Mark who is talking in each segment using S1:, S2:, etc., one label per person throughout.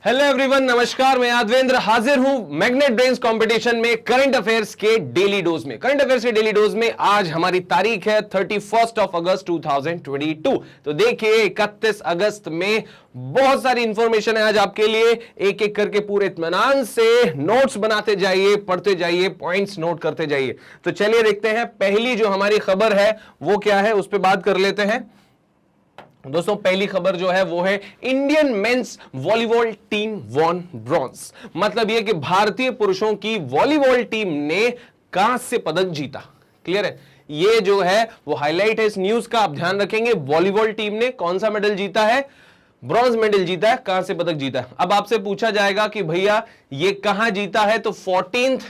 S1: Hello everyone, नमस्कार। मैं यादवेंद्र हाजिर हूं मैग्नेट ब्रेन्स कंपटीशन में करंट अफेयर्स के डेली डोज में। करंट अफेयर्स के डेली डोज में आज हमारी तारीख है 31 अगस्त 2022। तो देखिए 31 अगस्त में बहुत सारी इंफॉर्मेशन है आज आपके लिए। एक एक करके पूरे इत्मीनान से नोट्स बनाते जाइए, पढ़ते जाइए, पॉइंट्स नोट करते जाइए। तो चलिए देखते हैं पहली जो हमारी खबर है वो क्या है, उस पर बात कर लेते हैं। दोस्तों पहली खबर जो है वो है Indian mains volleyball team von bronze. मतलब यह कि भारतीय पुरुषों की वॉलीबॉल टीम ने कांस्य पदक जीता। क्लियर है, ये जो है वो हाईलाइट है इस न्यूज का, आप ध्यान रखेंगे। वॉलीबॉल टीम ने कौन सा मेडल जीता है? ब्रॉन्ज मेडल जीता है, कांस्य पदक जीता है। अब आपसे पूछा जाएगा कि भैया ये कहां जीता है, तो 14th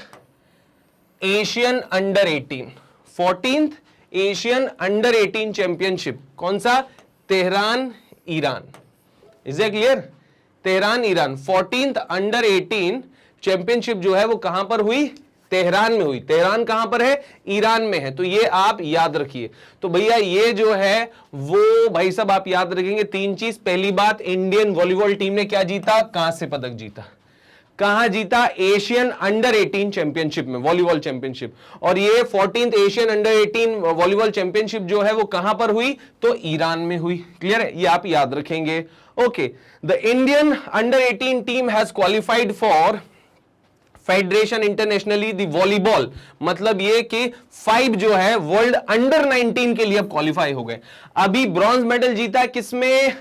S1: Asian under 18, 14th Asian under 18 championship. कौन सा? Tehran Iran. Is it clear? Tehran Iran 14th under 18 championship जो है वो कहां पर हुई? तेहरान में हुई। तेहरान कहां पर है? ईरान में है। तो ये आप याद रखिए। तो भैया ये जो है वो भाई साहब आप याद रखेंगे तीन चीज। पहली बात, इंडियन वॉलीबॉल टीम ने क्या जीता? कांस्य पदक जीता। कहां जीता? एशियन अंडर 18 चैंपियनशिप में, वॉलीबॉल चैंपियनशिप। और ये 14th Asian under 18 volleyball championship जो है वो कहां पर हुई? तो ईरान में हुई। क्लियर है, ये आप याद रखेंगे। Okay, the Indian under 18 team has qualified for federation internationally the volleyball. मतलब ये कि 5 जो है वर्ल्ड अंडर 19 के लिए अब क्वालिफाई हो गए। अभी ब्रॉन्ज मेडल जीता है किसमें?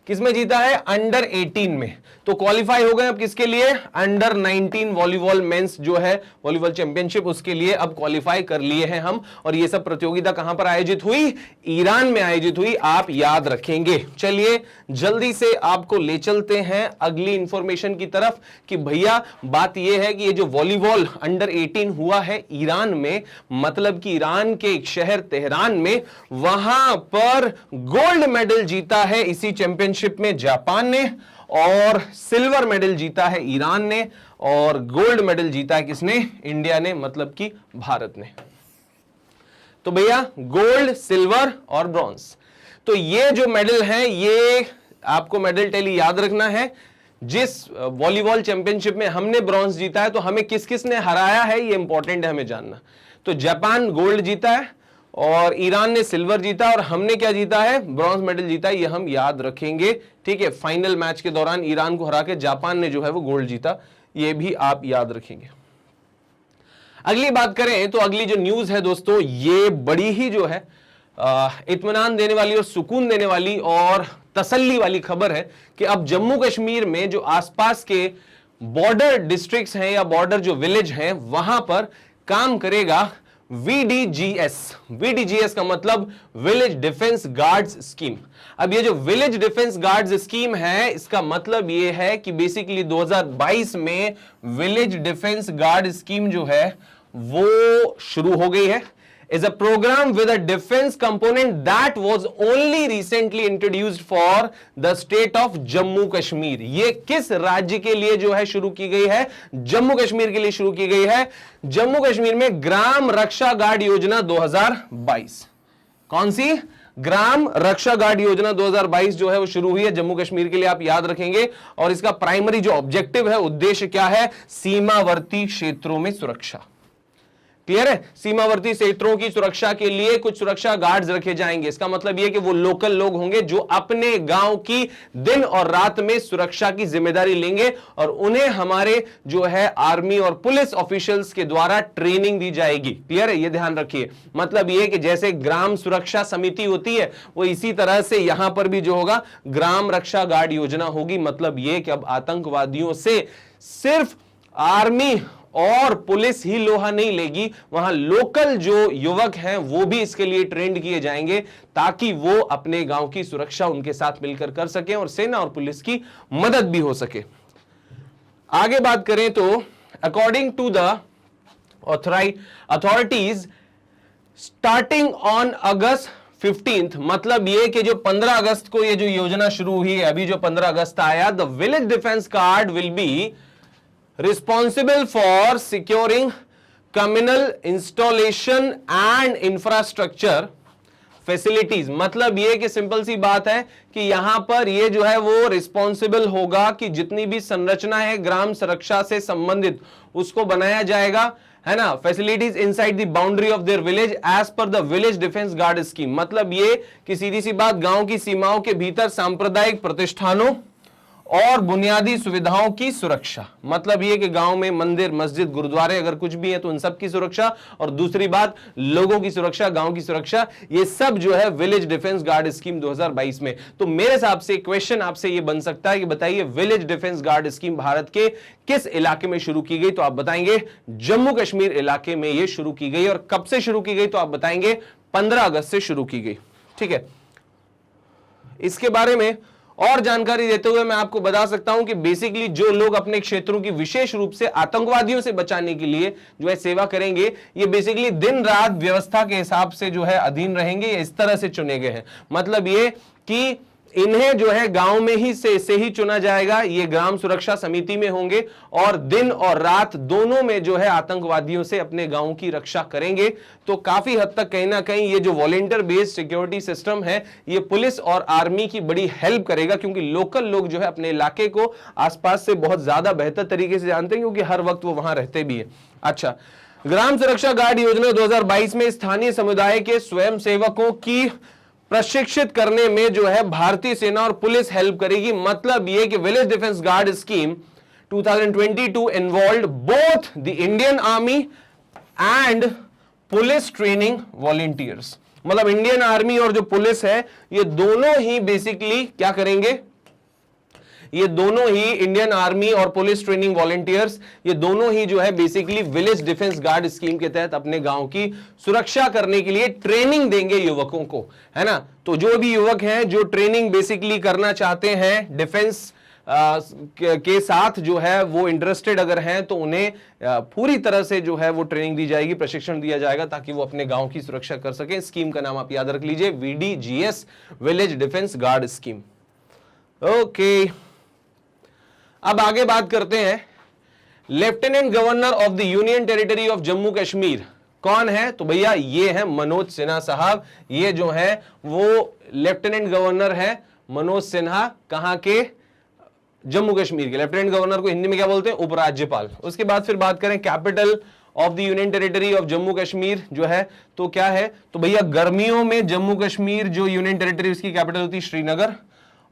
S1: किसमें जीता है? अंडर 18 में। तो क्वालिफाई हो गए अब किसके लिए? अंडर 19 वॉलीबॉल मेंस जो है वॉलीबॉल चैंपियनशिप, उसके लिए अब क्वालिफाई कर लिए हैं हम। और ये सब प्रतियोगिता कहां पर आयोजित हुई? ईरान में आयोजित हुई, आप याद रखेंगे। चलिए जल्दी से आपको ले चलते हैं अगली इंफॉर्मेशन की तरफ कि भैया बात यह है कि ये जो वॉलीबॉल अंडर 18 हुआ है ईरान में, मतलब कि ईरान के एक शहर तेहरान में, वहां पर गोल्ड मेडल जीता है इसी चैंपियनशिप में जापान ने, और सिल्वर मेडल जीता है ईरान ने, और गोल्ड मेडल जीता है किसने? इंडिया ने, मतलब कि भारत ने। तो भैया गोल्ड, सिल्वर और ब्रॉन्ज, तो ये जो मेडल है ये आपको मेडल टैली याद रखना है। जिस वॉलीबॉल चैंपियनशिप में हमने ब्रॉन्ज जीता है तो हमें किस किस ने हराया है ये इंपॉर्टेंट है हमें जानना। तो जापान गोल्ड जीता है और ईरान ने सिल्वर जीता, और हमने क्या जीता है? ब्रॉन्ज मेडल जीता है। ये हम याद रखेंगे, ठीक है। फाइनल मैच के दौरान ईरान को हरा के जापान ने जो है वो गोल्ड जीता, ये भी आप याद रखेंगे। अगली बात करें तो अगली जो न्यूज है दोस्तों, ये बड़ी ही जो है इत्मीनान देने वाली और सुकून देने वाली और तसल्ली वाली खबर है कि अब जम्मू कश्मीर में जो आसपास के बॉर्डर डिस्ट्रिक्ट्स हैं या बॉर्डर जो विलेज हैं वहां पर काम करेगा VDGS। VDGS का मतलब विलेज डिफेंस गार्ड्स स्कीम। अब ये जो विलेज डिफेंस गार्ड्स स्कीम है, इसका मतलब ये है कि बेसिकली 2022 में विलेज डिफेंस गार्ड स्कीम जो है वो शुरू हो गई है। is a program with a defense component that was only recently introduced for the state of Jammu Kashmir। ये किस राज्य के लिए जो है शुरू की गई है? जम्मू कश्मीर के लिए शुरू की गई है। जम्मू कश्मीर में ग्राम रक्षा गार्ड योजना 2022। कौन सी? ग्राम रक्षा गार्ड योजना 2022 जो है वो शुरू हुई है जम्मू कश्मीर के लिए, आप याद रखेंगे। और इसका प्राइमरी जो ऑब्जेक्टिव है, उद्देश्य क्या है? सीमावर्ती क्षेत्रों में सुरक्षा। क्लियर है? सीमावर्ती क्षेत्रों की सुरक्षा के लिए कुछ सुरक्षा गार्ड्स रखे जाएंगे। इसका मतलब यह कि वो लोकल लोग होंगे जो अपने गांव की दिन और रात में सुरक्षा की जिम्मेदारी लेंगे, और उन्हें हमारे जो है आर्मी और पुलिस ऑफिशियल्स के द्वारा ट्रेनिंग दी जाएगी। क्लियर है? ये ध्यान रखिए। मतलब यह कि जैसे ग्राम सुरक्षा समिति होती है, वो इसी तरह से यहां पर भी जो होगा ग्राम रक्षा गार्ड योजना होगी। मतलब यह कि अब आतंकवादियों से सिर्फ आर्मी और पुलिस ही लोहा नहीं लेगी, वहां लोकल जो युवक हैं वो भी इसके लिए ट्रेंड किए जाएंगे, ताकि वो अपने गांव की सुरक्षा उनके साथ मिलकर कर सकें और सेना और पुलिस की मदद भी हो सके। आगे बात करें तो according to the authorities starting on August 15, मतलब ये कि जो 15 अगस्त को ये जो योजना शुरू हुई है, अभी जो 15 अगस्त आया, the village defence guard will be responsible for securing communal installation and infrastructure facilities. मतलब ये कि सिंपल सी बात है कि यहां पर ये जो है वो रिस्पॉन्सिबल होगा कि जितनी भी संरचना है ग्राम सुरक्षा से संबंधित उसको बनाया जाएगा, है ना। Facilities inside the boundary of their village as per the village defence guard scheme. मतलब ये कि सीधी सी बात, गांव की सीमाओं के भीतर सांप्रदायिक प्रतिष्ठानों और बुनियादी सुविधाओं की सुरक्षा। मतलब ये कि गांव में मंदिर, मस्जिद, गुरुद्वारे अगर कुछ भी है तो उन सब की सुरक्षा, और दूसरी बात लोगों की सुरक्षा, गांव की सुरक्षा, ये सब जो है विलेज डिफेंस गार्ड स्कीम 2022 में। तो मेरे हिसाब से क्वेश्चन आपसे ये बन सकता है कि बताइए village defence guard scheme Bharat के किस इलाके में शुरू की गई? तो आप बताएंगे जम्मू कश्मीर इलाके में ये शुरू की गई। और कब से शुरू की गई? तो आप बताएंगे 15 अगस्त से शुरू की गई। ठीक है, इसके बारे में और जानकारी देते हुए मैं आपको बता सकता हूं कि बेसिकली जो लोग अपने क्षेत्रों की विशेष रूप से आतंकवादियों से बचाने के लिए जो है सेवा करेंगे, ये बेसिकली दिन रात व्यवस्था के हिसाब से जो है अधीन रहेंगे, ये इस तरह से चुने गए हैं। मतलब ये कि इन्हें जो है गांव में ही से ही चुना जाएगा, ये ग्राम सुरक्षा समिति में होंगे और दिन और रात दोनों में जो है आतंकवादियों से अपने गांव की रक्षा करेंगे। तो काफी हद तक कहीं ना कहीं ये जो वॉलंटियर बेस्ड सिक्योरिटी सिस्टम है ये पुलिस और आर्मी की बड़ी हेल्प करेगा, क्योंकि लोकल लोग जो है अपने इलाके को आसपास से बहुत ज्यादा बेहतर तरीके से जानते हैं, क्योंकि हर वक्त वो वहां रहते भी है। अच्छा, ग्राम सुरक्षा गार्ड योजना 2022 में स्थानीय समुदाय के स्वयं सेवकों की प्रशिक्षित करने में जो है भारतीय सेना और पुलिस हेल्प करेगी। मतलब यह कि village defence guard scheme 2022 involved both the Indian army and police training volunteers. मतलब इंडियन आर्मी और जो पुलिस है ये दोनों ही बेसिकली क्या करेंगे, ये दोनों ही इंडियन आर्मी और पुलिस ट्रेनिंग वॉलंटियर्स, ये दोनों ही जो है basically village defence guard scheme के तहत अपने गांव की सुरक्षा करने के लिए ट्रेनिंग देंगे युवकों को, है ना। तो जो भी युवक हैं जो ट्रेनिंग बेसिकली करना चाहते हैं डिफेंस के साथ जो है वो इंटरेस्टेड अगर हैं तो उन्हें पूरी तरह से जो है वो ट्रेनिंग दी जाएगी, प्रशिक्षण दिया जाएगा ताकि वो अपने गांव की सुरक्षा कर सकें। स्कीम का नाम आप याद रख लीजिए, VDGS, village defence guard scheme. Okay, अब आगे बात करते हैं lieutenant governor of the union territory of Jammu Kashmir कौन है? तो भैया ये है मनोज सिन्हा साहब। ये जो है वो लेफ्टिनेंट गवर्नर है मनोज सिन्हा, कहां के? जम्मू कश्मीर के। लेफ्टिनेंट गवर्नर को हिंदी में क्या बोलते हैं? उपराज्यपाल। उसके बाद फिर बात करें capital of the union territory of Jammu Kashmir जो है तो क्या है? तो भैया गर्मियों में जम्मू कश्मीर जो यूनियन टेरिटरी उसकी कैपिटल होती है श्रीनगर,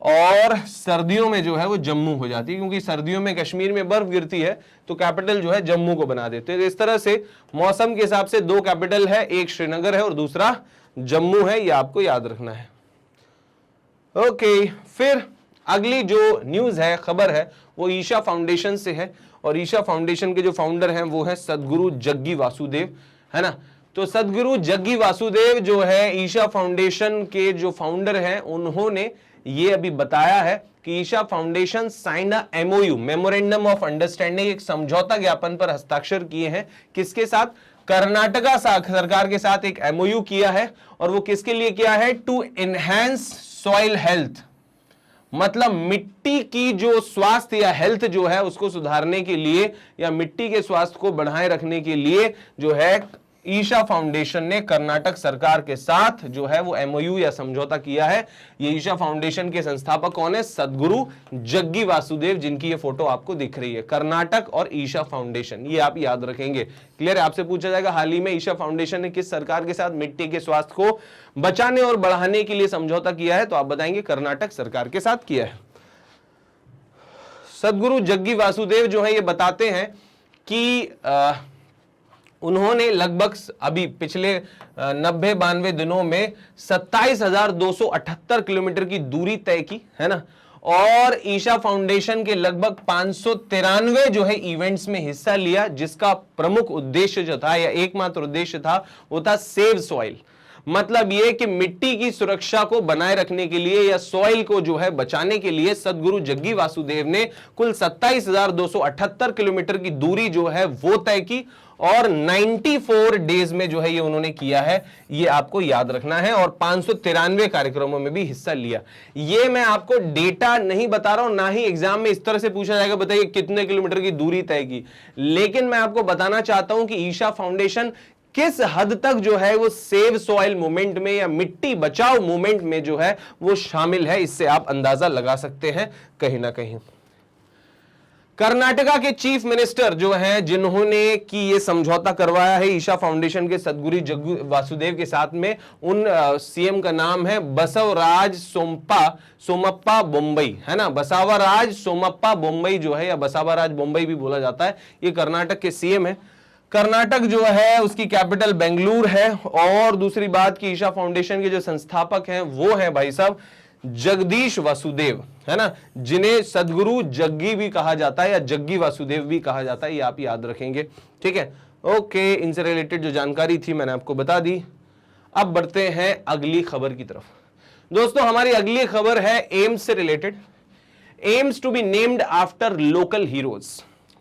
S1: और सर्दियों में जो है वो जम्मू हो जाती है, क्योंकि सर्दियों में कश्मीर में बर्फ गिरती है तो कैपिटल जो है जम्मू को बना देते हैं। इस तरह से मौसम के हिसाब से दो कैपिटल है, एक श्रीनगर है और दूसरा जम्मू है, ये आपको याद रखना है। ओके, फिर अगली जो न्यूज है, खबर है, वो ईशा फाउंडेशन से है। और ईशा फाउंडेशन के जो फाउंडर हैं वो है सदगुरु जग्गी वासुदेव, है ना। तो सदगुरु जग्गी वासुदेव जो है ईशा फाउंडेशन के जो फाउंडर हैं, उन्होंने ये अभी बताया है कि Isha Foundation sign a MOU, memorandum of understanding, एक समझौता ज्ञापन पर हस्ताक्षर किए हैं। किसके साथ? कर्नाटका सरकार के साथ एक MOU किया है। और वो किसके लिए किया है? टू एनहांस सॉइल हेल्थ, मतलब मिट्टी की जो स्वास्थ्य या हेल्थ जो है उसको सुधारने के लिए या मिट्टी के स्वास्थ्य को बढ़ाए रखने के लिए जो है ईशा फाउंडेशन ने कर्नाटक सरकार के साथ जो है वो MOU या समझौता किया है। ये ईशा फाउंडेशन के संस्थापक कौन है? सदगुरु जग्गी वासुदेव, जिनकी ये फोटो आपको दिख रही है। कर्नाटक और ईशा फाउंडेशन, ये आप याद रखेंगे। क्लियर है? आपसे पूछा जाएगा हाल ही में ईशा फाउंडेशन ने किस सरकार के साथ मिट्टी के स्वास्थ्य को बचाने और बढ़ाने के लिए समझौता किया है? तो आप बताएंगे कर्नाटक सरकार के साथ किया है। सदगुरु जग्गी वासुदेव जो है ये बताते हैं कि उन्होंने लगभग अभी पिछले 90-92 दिनों में 27,278 किलोमीटर की दूरी तय की, है ना। और ईशा फाउंडेशन के लगभग 593 जो है इवेंट्स में हिस्सा लिया, जिसका प्रमुख उद्देश्य जो था या एकमात्र उद्देश्य था वो था सेव सॉइल। मतलब ये कि मिट्टी की सुरक्षा को बनाए रखने के लिए या सॉइल को जो है बचाने के लिए सदगुरु जग्गी वासुदेव ने कुल 27,278 किलोमीटर की दूरी जो है वो तय की और 94 डेज में जो है ये उन्होंने किया है, ये आपको याद रखना है। और 593 कार्यक्रमों में भी हिस्सा लिया। ये मैं आपको डेटा नहीं बता रहा हूं, ना ही एग्जाम में इस तरह से पूछा जाएगा बताइए कितने किलोमीटर की दूरी तय की, लेकिन मैं आपको बताना चाहता हूं कि ईशा फाउंडेशन किस हद तक जो है वो सेव सॉइल मूवमेंट में या मिट्टी बचाओ मूवमेंट में जो है वो शामिल है, इससे आप अंदाजा लगा सकते हैं कहीं ना कहीं। कर्नाटका के चीफ मिनिस्टर जो हैं जिन्होंने कि ये समझौता करवाया है ईशा फाउंडेशन के सदगुरु जग्गू वासुदेव के साथ में, उन सीएम का नाम है बसवराज सोमप्पा बोम्मई, है ना, बसवराज सोमप्पा बोम्मई जो है, या बसवराज बोम्मई भी बोला जाता है, ये कर्नाटक के सीएम है। कर्नाटक जो है उसकी कैपिटल बेंगलुरु है, और दूसरी बात कि ईशा फाउंडेशन के जो संस्थापक हैं वो हैं भाई साहब जगदीश वासुदेव, है ना, जिन्हें सदगुरु जग्गी भी कहा जाता है या जग्गी वासुदेव भी कहा जाता है, ये आप याद रखेंगे, ठीक है। ओके, इनसे रिलेटेड जो जानकारी थी मैंने आपको बता दी। अब बढ़ते हैं अगली खबर की तरफ। दोस्तों हमारी अगली खबर है एम्स से related. AIIMS to be named after local heroes,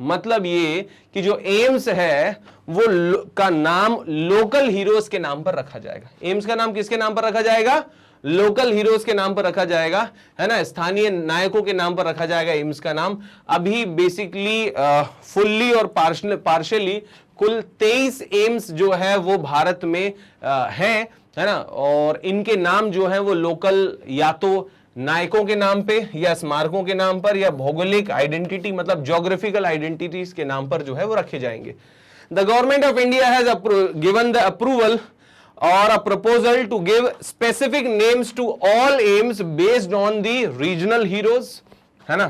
S1: मतलब ये कि जो एम्स है वो का नाम लोकल हीरोज के नाम पर रखा जाएगा। एम्स का नाम किसके नाम पर रखा जाएगा? लोकल हीरोज के नाम पर रखा जाएगा, है ना, स्थानीय नायकों के नाम पर रखा जाएगा एम्स का नाम। अभी बेसिकली फुल्ली और पार्शियली कुल 23 एम्स जो है वो भारत में है ना, और इनके नाम जो है वो लोकल या तो नायकों के नाम पे या स्मारकों के नाम पर या भौगोलिक आइडेंटिटी मतलब ज्योग्राफिकल आइडेंटिटीज के नाम पर जो है वो रखे जाएंगे। The government of India has given the approval or a proposal to give specific names to all aims based on the regional heroes, है ना,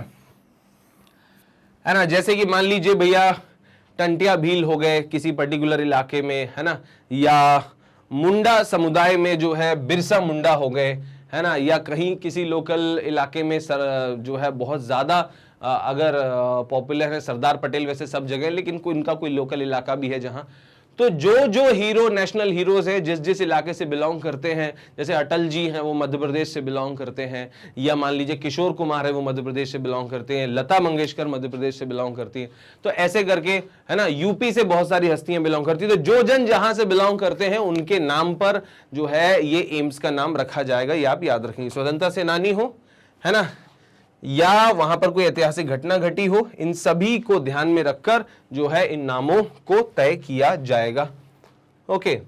S1: है ना, जैसे कि मान लीजिए भैया टंटिया भील हो गए किसी पर्टिकुलर इलाके में, है ना, या मुंडा समुदाय में जो है बिरसा मुंडा हो गए, है ना, या कहीं किसी लोकल इलाके में जो है बहुत ज्यादा अगर पॉपुलर है सरदार पटेल, वैसे सब जगह, लेकिन इनका कोई लोकल इलाका भी है जहां, तो जो जो हीरो नेशनल हीरोज है जिस जिस इलाके से बिलोंग करते हैं, जैसे अटल जी हैं वो मध्य प्रदेश से बिलोंग करते हैं, या मान लीजिए किशोर कुमार है वो मध्य प्रदेश से बिलोंग करते हैं, लता मंगेशकर मध्य प्रदेश से बिलोंग करती हैं, तो ऐसे करके, है ना, यूपी से बहुत सारी हस्तियां बिलोंग करती हैं, तो जो जन जहां से बिलोंग करते हैं उनके नाम पर जो है ये एम्स का नाम रखा जाएगा, ये आप याद रखेंगे। स्वतंत्रता सेनानी हो, है ना, या वहां पर कोई ऐतिहासिक घटना घटी हो, इन सभी को ध्यान में रखकर जो है इन नामों को तय किया जाएगा। ओके,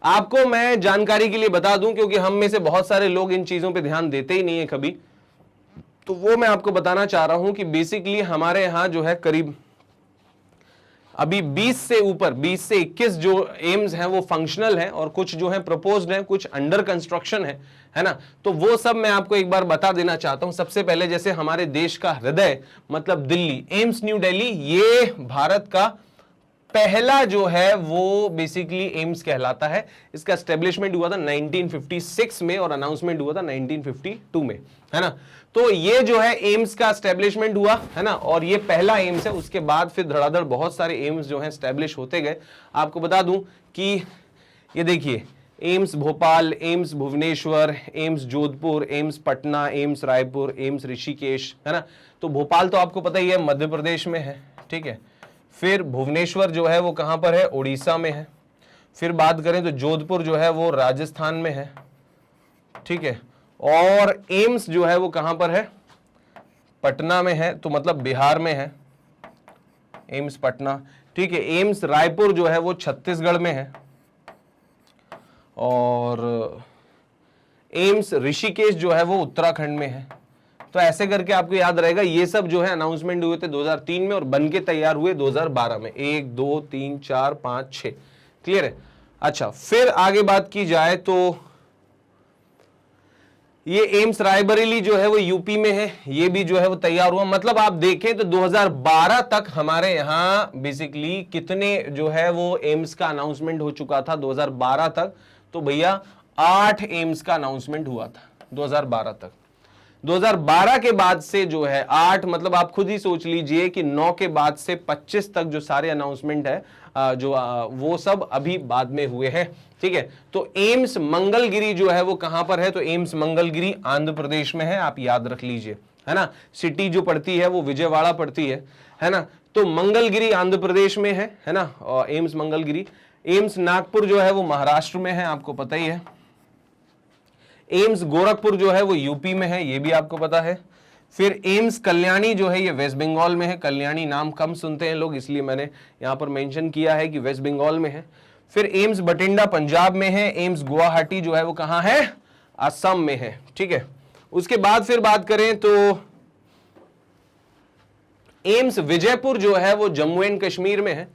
S1: आपको मैं जानकारी के लिए बता दूं क्योंकि हम में से बहुत सारे लोग इन चीजों पे ध्यान देते ही नहीं है कभी, तो वो मैं आपको बताना चाह रहा हूं कि बेसिकली हमारे यहां जो है करीब अभी 20 से ऊपर 20 से 21 जो एम्स हैं वो फंक्शनल हैं, और कुछ जो है प्रपोज्ड हैं, कुछ अंडर कंस्ट्रक्शन है ना, तो वो सब मैं आपको एक बार बता देना चाहता हूं। सबसे पहले जैसे हमारे देश का हृदय मतलब दिल्ली, एम्स न्यू दिल्ली, ये भारत का पहला जो है वो बेसिकली एम्स कहलाता है। इसका एस्टेब्लिशमेंट हुआ था 1956 में और अनाउंसमेंट हुआ था 1952 में, है ना, तो ये जो है एम्स का एस्टेब्लिशमेंट हुआ, है ना, और ये पहला एम्स है। उसके बाद फिर धड़ाधड़ बहुत सारे एम्स जो हैं एस्टेब्लिश होते गए। आपको बता दूं कि ये देखिए AIIMS Bhopal, AIIMS Bhubaneswar, AIIMS Jodhpur, AIIMS Patna, AIIMS Raipur, AIIMS Rishikesh, है ना, तो भोपाल तो आपको पता ही है मध्य प्रदेश में है, ठीक है। फिर भुवनेश्वर जो है वो कहां पर है? उड़ीसा में है। फिर बात करें तो जोधपुर जो है वो राजस्थान में है, ठीक है, और एम्स जो है वो कहां पर है? पटना में है, तो मतलब बिहार में है एम्स पटना, ठीक है। एम्स रायपुर जो है वो छत्तीसगढ़ में है, और एम्स ऋषिकेश जो है वो उत्तराखंड में है। तो ऐसे करके आपको याद रहेगा, ये सब जो है अनाउंसमेंट हुए थे 2003 में और बन के तैयार हुए 2012 में। 1 2 3 4 5 6, क्लियर है। अच्छा, फिर आगे बात की जाए तो ये एम्स रायबरेली जो है वो यूपी में है, ये भी जो है वो तैयार हुआ। मतलब आप देखें तो 2012 तक हमारे यहां बेसिकली कितने जो है वो एम्स का अनाउंसमेंट हो चुका था 2012 तक, तो भैया 8 एम्स का अनाउंसमेंट हुआ था 2012 तक। 2012 के बाद से जो है 8, मतलब आप खुद ही सोच लीजिए कि 9 के बाद से 25 तक जो सारे अनाउंसमेंट है वो सब अभी बाद में हुए हैं, ठीक है। तो एम्स मंगलगिरी जो है वो कहां पर है? तो एम्स मंगलगिरी आंध्र प्रदेश में है, आप याद रख लीजिए, है ना। सिटी जो पड़ती है वो विजयवाड़ा पड़ती है ना। तो मंगलगिरी आंध्र प्रदेश में है ना, और एम्स मंगलगिरी। एम्स नागपुर जो है वो महाराष्ट्र में है, आपको पता ही है। एम्स गोरखपुर जो है वो यूपी में है, ये भी आपको पता है। फिर एम्स कल्याणी जो है ये वेस्ट बंगाल में है। कल्याणी नाम कम सुनते हैं लोग, इसलिए मैंने यहां पर मेंशन किया है कि वेस्ट बंगाल में है। फिर एम्स बठिंडा पंजाब में है, एम्स गुवाहाटी जो है वो कहां है, असम में है, ठीक है। उसके बाद फिर बात करें तो एम्स विजयपुर जो है वो जम्मू एंड कश्मीर में है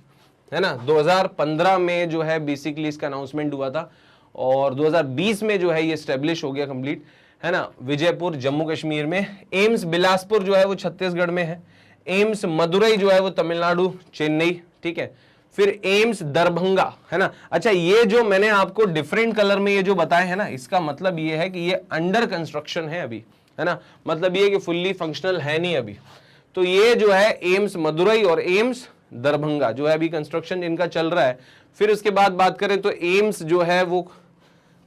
S1: ना। 2015 में जो है बेसिकली इसका अनाउंसमेंट हुआ था और 2020 में जो है ये स्टेब्लिश हो गया कंप्लीट, है ना, विजयपुर जम्मू कश्मीर में। एम्स बिलासपुर जो है वो छत्तीसगढ़ में है, एम्स मदुरई जो है वो तमिलनाडु चेन्नई, ठीक है। फिर एम्स दरभंगा, है ना। अच्छा, ये जो मैंने आपको डिफरेंट कलर में ये जो बताए हैं ना, इसका मतलब ये है कि ये अंडर कंस्ट्रक्शन है अभी, है ना, मतलब ये कि फुल्ली फंक्शनल है नहीं अभी। तो ये जो है एम्स मदुरई और एम्स दरभंगा जो है अभी कंस्ट्रक्शन इनका चल रहा है। फिर उसके बाद बात करें तो एम्स जो है वो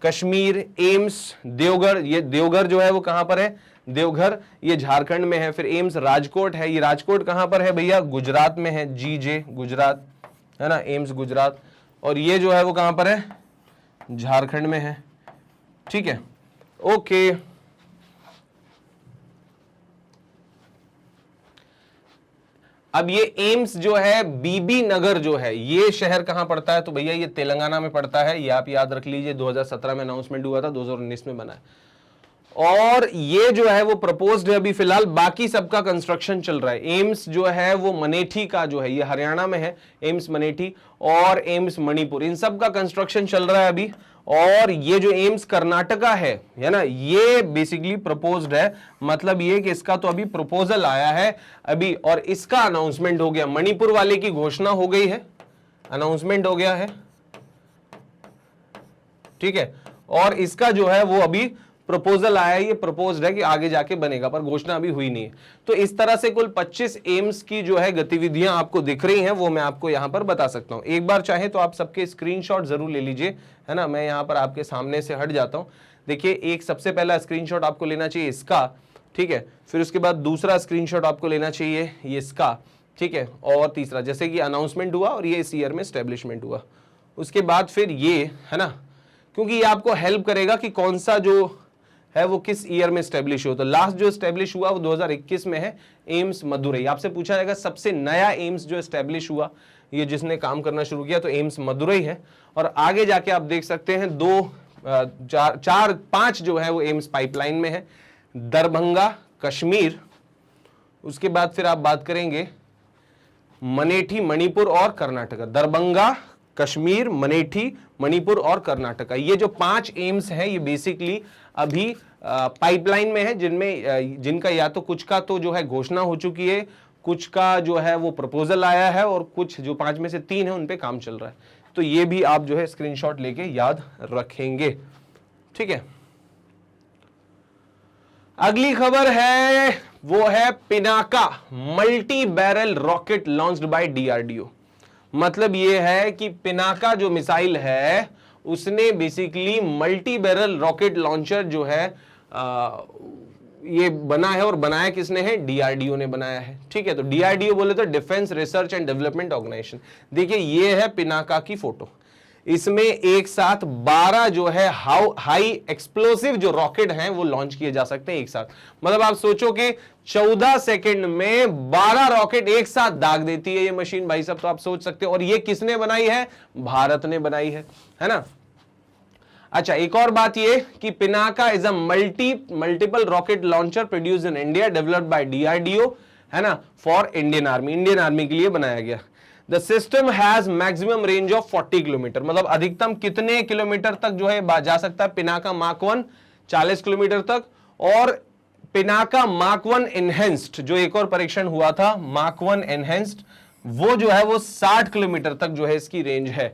S1: कश्मीर, एम्स देवघर, ये देवघर जो है वो कहां पर है, देवघर ये झारखंड में है। फिर एम्स राजकोट है, ये राजकोट कहां पर है भैया, गुजरात में है, जीजे गुजरात, है ना, एम्स गुजरात। और ये जो है वो कहां पर है, झारखंड में है, ठीक है, ओके। अब ये एम्स जो है बीबी नगर जो है, ये शहर कहां पड़ता है, तो भैया ये तेलंगाना में पड़ता है, ये आप याद रख लीजिए। 2017 में अनाउंसमेंट हुआ था, 2019 में बना है। और ये जो है वो प्रपोज्ड है अभी फिलहाल, बाकी सबका कंस्ट्रक्शन चल रहा है। एम्स जो है वो मनेठी का जो है, ये हरियाणा में है, एम्स मनेठी और एम्स मणिपुर, इन सब का कंस्ट्रक्शन चल रहा है अभी। और ये जो एम्स कर्नाटका है ना, ये बेसिकली प्रपोज्ड है, मतलब ये कि इसका तो अभी प्रपोजल आया है अभी और इसका अनाउंसमेंट हो गया। मणिपुर वाले की घोषणा हो गई है, अनाउंसमेंट हो गया है, ठीक है। और इसका जो है वो अभी प्रपोजल आया है, ये प्रपोज्ड है कि आगे जाके बनेगा, पर घोषणा अभी हुई नहीं है। तो इस तरह से कुल 25 एम्स की जो है गतिविधियां आपको दिख रही हैं, वो मैं आपको यहां पर बता सकता हूं। एक बार चाहे तो आप सबके स्क्रीनशॉट जरूर ले लीजिए, है ना। मैं यहां पर आपके सामने से हट जाता हूं। देखिए, एक सबसे पहला स्क्रीनशॉट आपको लेना चाहिए इसका, ठीक है। फिर उसके बाद दूसरा स्क्रीनशॉट आपको लेना चाहिए ये इसका, ठीक है। और तीसरा, जैसे कि अनाउंसमेंट हुआ और ये इस ईयर में स्टैब्लिशमेंट हुआ। उसके बाद फिर ये, है ना, क्योंकि ये आपको हेल्प करेगा कि कौन सा जो है वो किस ईयर में स्टैब्लिश हो। तो लास्ट जो स्टैब्लिश हुआ वो 2021 में है, एम्स मदुरई। आपसे पूछा जाएगा सबसे नया एम्स जो स्टैब्लिश हुआ, ये जिसने काम करना शुरू किया, तो एम्स मदुरई है। और आगे जाके आप देख सकते हैं 5 जो है वो एम्स पाइपलाइन में है, दरभंगा, कश्मीर। उसके बाद फिर आप बात करेंगे मनेठी, मणिपुर और कर्नाटका। दरभंगा, कश्मीर, मनेठी, मणिपुर और कर्नाटका, ये जो 5 एम्स हैं ये बेसिकली अभी पाइपलाइन में है, जिनका या तो कुछ का तो जो है घोषणा हो चुकी है, कुछ का जो है वो प्रपोजल आया है और कुछ जो 5 में से 3 है उन पे काम चल रहा है। तो ये भी आप जो है स्क्रीनशॉट लेके याद रखेंगे, ठीक है। अगली खबर है वो है Pinaka multi barrel rocket launched by DRDO। मतलब ये है कि पिनाका जो मिसाइल है उसने basically multi barrel rocket launcher जो है ये बना है, और बनाया किसने है, DRDO ने बनाया है, ठीक है। तो DRDO बोले तो defence research and development organisation. देखिए, ये है पिनाका की फोटो, इसमें एक साथ 12 जो है हाई एक्सप्लोसिव जो रॉकेट हैं वो लॉन्च किए जा सकते हैं एक साथ। मतलब आप सोचो कि 14 सेकंड में 12 रॉकेट एक साथ दाग देती है ये मशीन भाई साहब, तो आप सोच सकते हो। और ये किसने बनाई है, भारत ने बनाई है ना। अच्छा, एक और बात ये कि Pinaka is a multiple rocket launcher produced in India, developed by DRDO, है ना, फॉर इंडियन आर्मी के लिए बनाया गया। The system has maximum range of 40 kilometre, मतलब अधिकतम कितने किलोमीटर तक जो है जा सकता है पिनाका माक 1, 40 किलोमीटर तक। और पिनाका माक 1 एनहेंस्ड जो एक और परीक्षण हुआ था, माक 1 एनहेंस्ड, वो जो है वो 60 किलोमीटर तक जो है इसकी रेंज है।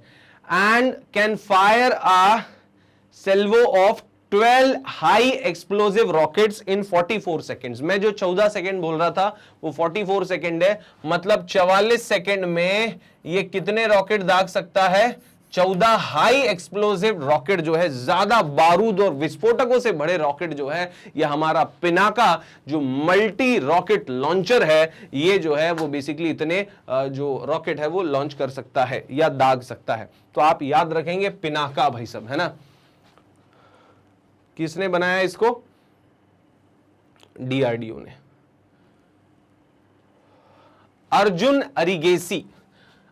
S1: And can fire a salvo of 12 high explosive rockets in 44 seconds. मैं जो 14 सेकेंड बोल रहा था वो 44 सेकेंड है, मतलब 44 सेकेंड में ये कितने रॉकेट दाग सकता है, 14 हाई एक्सप्लोसिव रॉकेट जो है, ज्यादा बारूद और विस्फोटकों से बड़े रॉकेट जो है, ये हमारा पिनाका जो मल्टी रॉकेट लॉन्चर है, ये जो है वो बेसिकली इतने जो रॉकेट है वो लॉन्च कर सकता है या दाग सकता है। तो आप याद रखेंगे पिनाका भाई सब, है ना। किसने बनाया इसको, DRDO ने। अर्जुन अरिगेसी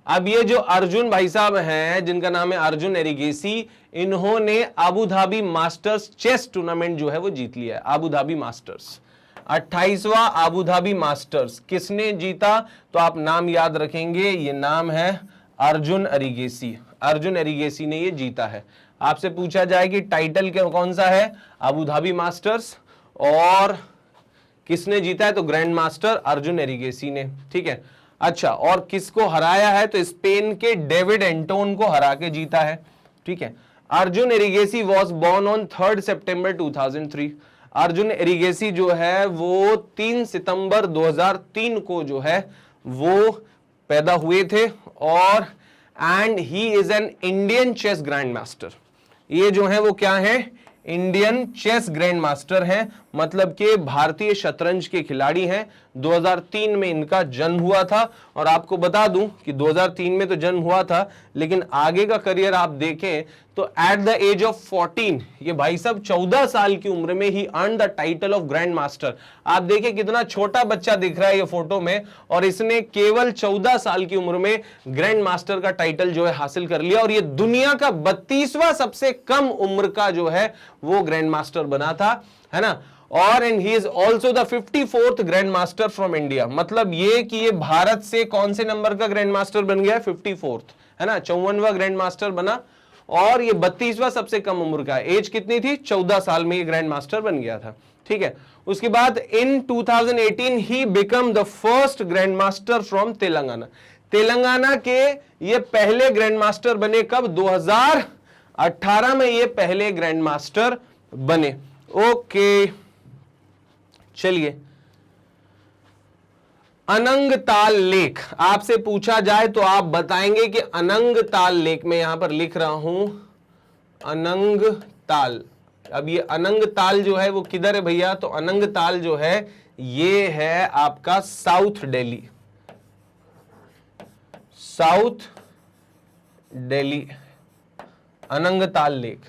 S1: अब ये जो अर्जुन भाई साहब हैं, जिनका नाम है अर्जुन एरिगेसी, इन्होंने Abu Dhabi Masters chess tournament जो है वो जीत लिया है। अबू धाबी मास्टर्स 28वां अबू धाबी मास्टर्स किसने जीता? तो आप नाम याद रखेंगे, ये नाम है अर्जुन एरिगेसी। अर्जुन एरिगेसी ने ये जीता है। आपसे पूछा जाए कि टाइटल कौन सा है? अबू धाबी मास्टर्स, और किसने जीता है? तो ग्रैंड मास्टर अर्जुन एरिगेसी ने। ठीक है, अच्छा, और किसको हराया है? तो स्पेन के डेविड एंटोन को हरा के जीता है। ठीक है, Arjun Erigaisi was born on 3 September 2003। Arjun Erigaisi जो है वो 3 सितंबर 2003 को जो है वो पैदा हुए थे, और and he is an Indian chess grand master. ये जो है वो क्या है? इंडियन चेस ग्रैंड मास्टर हैं, मतलब कि भारतीय शतरंज के खिलाड़ी हैं। 2003 में इनका जन्म हुआ था, और आपको बता दूं कि 2003 में तो जन्म हुआ था, लेकिन आगे का करियर आप देखें तो एट द एज ऑफ 14 ये भाई साहब 14 साल की उम्र में ही earn the title of grand master. आप देखिए कितना छोटा बच्चा दिख रहा है ये फोटो में, और इसने केवल 14 साल की उम्र में ग्रैंड मास्टर का टाइटल जो है हासिल कर लिया, और ये दुनिया का 32वां सबसे कम उम्र का जो है वो ग्रैंड मास्टर बना था, है ना। और and he is also the 54th grand master from India. मतलब ये कि ये भारत से कौन से नंबर का ग्रैंड मास्टर बन गया? 54th, है ना, 54वां ग्रैंड मास्टर बना, और ये 32वां सबसे कम उम्र का। एज कितनी थी? 14 साल में ये ग्रैंड मास्टर बन गया था। ठीक है, उसके बाद इन 2018 ही become the first grand master from Telangana. Telangana के ये पहले ग्रैंड मास्टर बने। कब? 2018 में ये पहले ग्रैंड मास्टर बने। ओके, चलिए, अनंगताल लेक आपसे पूछा जाए तो आप बताएंगे कि अनंगताल लेक, में यहां पर लिख रहा हूं अनंगताल। अब ये अनंगताल जो है वो किधर है भैया? तो अनंगताल जो है ये है आपका South Delhi, South Delhi Anangtal lake.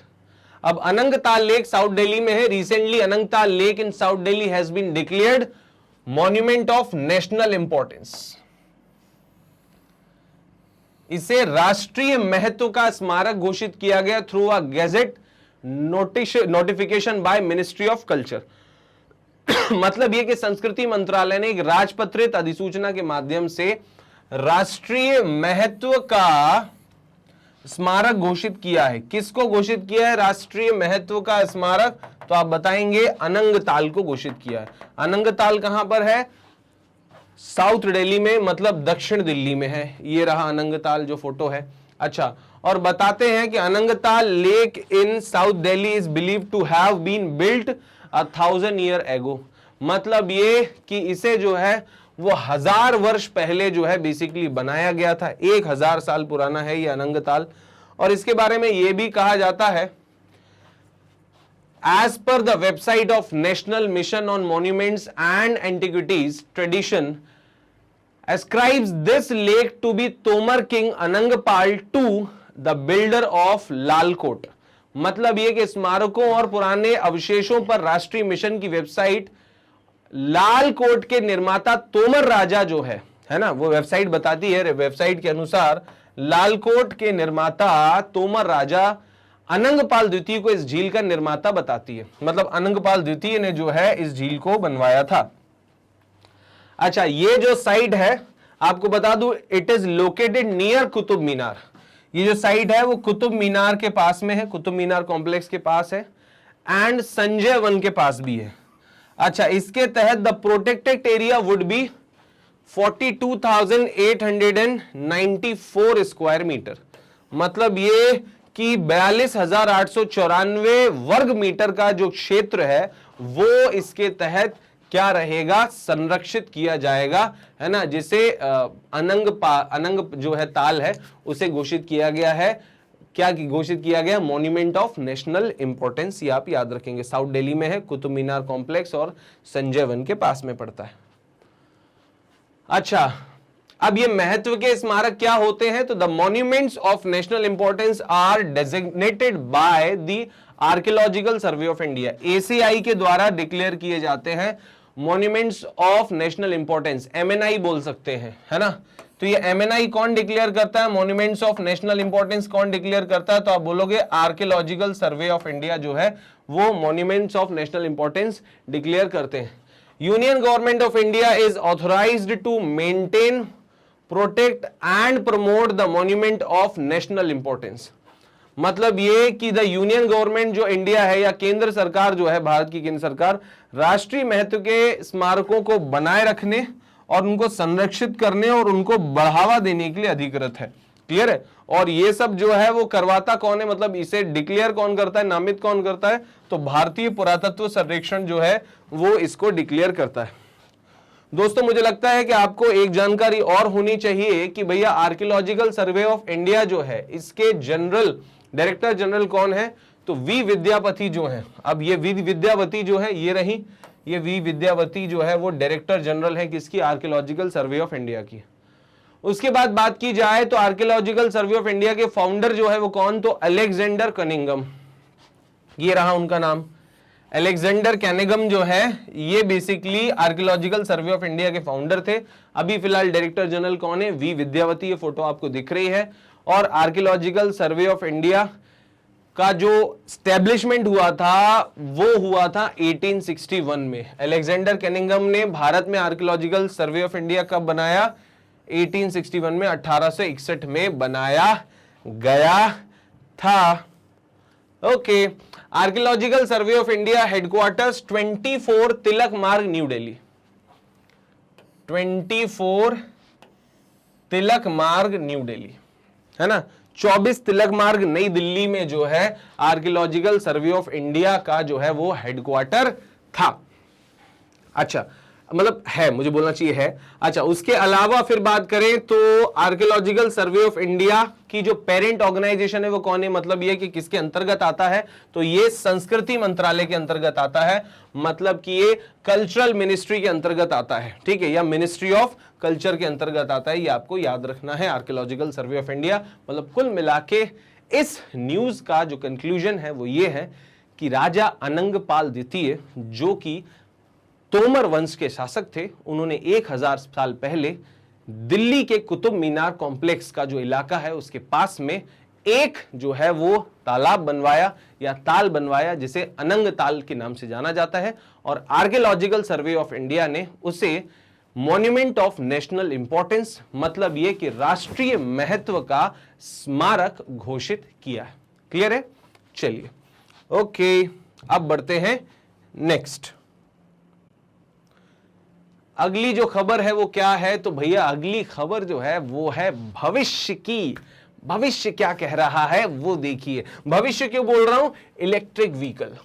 S1: अब अनंगताल लेक साउथ दिल्ली में है। Recently Anangtal lake in South Delhi has been declared monument of national importance. इसे राष्ट्रीय महत्व का स्मारक घोषित किया गया through a gazette notification by ministry of culture. मतलब यह कि संस्कृति मंत्रालय ने एक राजपत्रित अधिसूचना के माध्यम से राष्ट्रीय महत्व का स्मारक घोषित किया है। किसको घोषित किया है राष्ट्रीय महत्व का स्मारक? तो आप बताएंगे अनंगताल को घोषित किया है। अनंगताल कहां पर है? साउथ दिल्ली में, मतलब दक्षिण दिल्ली में है। ये रहा अनंगताल जो फोटो है। अच्छा, और बताते हैं कि Anangtal lake in South Delhi is believe to have been built 1000 year ago. मतलब ये कि इसे जो है वो 1000 वर्ष पहले जो है बेसिकली बनाया गया था। 1000 साल पुराना है ये अनंगताल। और इसके बारे में ये भी कहा जाता है, as per the website of national mission on monuments and antiquities tradition ascribes this lake to be Tomar king Anangpal two the builder of Lalkot. मतलब यह कि स्मारकों और पुराने अवशेषों पर राष्ट्रीय मिशन की वेबसाइट लालकोट के निर्माता तोमर राजा जो है ना, वो वेबसाइट बताती है, वेबसाइट के अनुसार लालकोट के निर्माता तोमर राजा अनंगपाल द्वितीय को इस झील का निर्माता बताती है। मतलब अनंगपाल द्वितीय ने जो है इस झील को बनवाया था। अच्छा, ये जो साइट है आपको बता दूं, it is located near Qutub Minar. ये जो साइट है वो कुतुब मीनार के पास में है, कुतुब मीनार कॉम्प्लेक्स के पास है, एंड संजय वन के पास भी है। अच्छा, इसके तहत the protected area would be 42,894 square metre. मतलब ये कि 42,894 वर्ग मीटर का जो क्षेत्र है वो इसके तहत क्या रहेगा? संरक्षित किया जाएगा, है ना, जिसे अनंग जो है ताल है उसे घोषित किया गया है। क्या घोषित किया गया? Monument of national importance. ये आप याद रखेंगे। साउथ दिल्ली में है, कुतुब मीनार कॉम्प्लेक्स और संजय वन के पास में पड़ता है। अच्छा, अब ये महत्व के स्मारक क्या होते हैं? तो the monuments of national importance are designated by the archaeological survey of India, ACI के द्वारा डिक्लेयर किए जाते हैं। Monuments of national importance, MNI बोल सकते हैं, है ना। तो ये एमएनआई कौन डिक्लेयर करता है, मॉन्यूमेंट्स ऑफ नेशनल इंपॉर्टेंस कौन डिक्लेयर करता है, तो आप बोलोगे आर्कियोलॉजिकल सर्वे ऑफ इंडिया जो है वो monuments of national importance declare करते हैं। Union government of India is authorised to maintain, protect and promote the monument of national importance. मतलब ये कि द यूनियन गवर्नमेंट जो इंडिया है या केंद्र सरकार जो है, भारत की केंद्र सरकार, राष्ट्रीय महत्व के स्मारकों को बनाए रखने और उनको संरक्षित करने और उनको बढ़ावा देने के लिए अधिकृत है। क्लियर है। और ये सब जो है वो करवाता कौन है, मतलब इसे डिक्लेयर कौन करता है, नामित कौन करता है, तो भारतीय पुरातत्व सर्वेक्षण जो है वो इसको डिक्लेयर करता है। दोस्तों मुझे लगता है कि आपको एक जानकारी और होनी चाहिए कि भैया आर्कियोलॉजिकल सर्वे ऑफ इंडिया जो है इसके जनरल डायरेक्टर जनरल कौन है, तो वी विद्यापति जो है। अब ये वी विद्यावती जो है ये रही, ये वी विद्यावती जो है वो डायरेक्टर जनरल है किसकी, आर्कियोलॉजिकल सर्वे ऑफ इंडिया की। उसके बाद बात की जाए तो आर्कियोलॉजिकल सर्वे ऑफ इंडिया के फाउंडर जो है वो कौन, तो अलेक्जेंडर कनिंघम, ये रहा उनका नाम। अलेक्जेंडर कैनिंघम जो है ये basically archaeological survey of India के फाउंडर थे। अभी फिलहाल डायरेक्टर जनरल कौन है, वी विद्यावती, ये फोटो आपको दिख रही है। और आर्कियोलॉजिकल सर्वे ऑफ इंडिया का जो स्टैब्लिशमेंट हुआ था वो हुआ था 1861 में। अलेक्जेंडर कैनिंघम ने भारत में आर्कियोलॉजिकल सर्वे ऑफ इंडिया कब बनाया, 1861 में, 1861 में बनाया गया था। Okay. Archaeological survey of India headquarters 24 तिलक मार्ग न्यू दिल्ली, 24 तिलक मार्ग न्यू दिल्ली, है ना। 24 तिलक मार्ग नई दिल्ली में जो है आर्कियोलॉजिकल सर्वे ऑफ इंडिया का जो है वो हेडक्वार्टर था। अच्छा, मतलब है, मुझे बोलना चाहिए है। अच्छा, उसके अलावा फिर बात करें तो आर्कियोलॉजिकल सर्वे ऑफ इंडिया की जो पेरेंट ऑर्गेनाइजेशन है वो कौन है, मतलब ये कि किसके अंतर्गत आता है, तो ये संस्कृति मंत्रालय के अंतर्गत आता है। मतलब कि ये कल्चरल मिनिस्ट्री के अंतर्गत आता है, ठीक है, या मिनिस्ट्री ऑफ कल्चर के अंतर्गत आता है। ये आपको याद रखना है, आर्कियोलॉजिकल सर्वे ऑफ इंडिया। मतलब कुल मिला के इस न्यूज का जो कंक्लूजन है वो ये है कि राजा अनंगपाल द्वितीय जो कि तोमर वंश के शासक थे, उन्होंने 1000 साल पहले दिल्ली के कुतुब मीनार कॉम्प्लेक्स का जो इलाका है उसके पास में एक जो है वो तालाब बनवाया या ताल बनवाया, जिसे अनंग ताल के नाम से जाना जाता है। और आर्कियोलॉजिकल सर्वे ऑफ इंडिया ने उसे मॉन्यूमेंट ऑफ नेशनल इंपॉर्टेंस, मतलब ये कि राष्ट्रीय महत्व का स्मारक घोषित किया है। क्लियर है। चलिए ओके, अब बढ़ते हैं नेक्स्ट। अगली जो खबर है वो क्या है, तो भैया अगली खबर जो है वो है भविष्य की। भविष्य क्या कह रहा है वो देखिए। भविष्य क्यों बोल रहा हूं, इलेक्ट्रिक व्हीकल।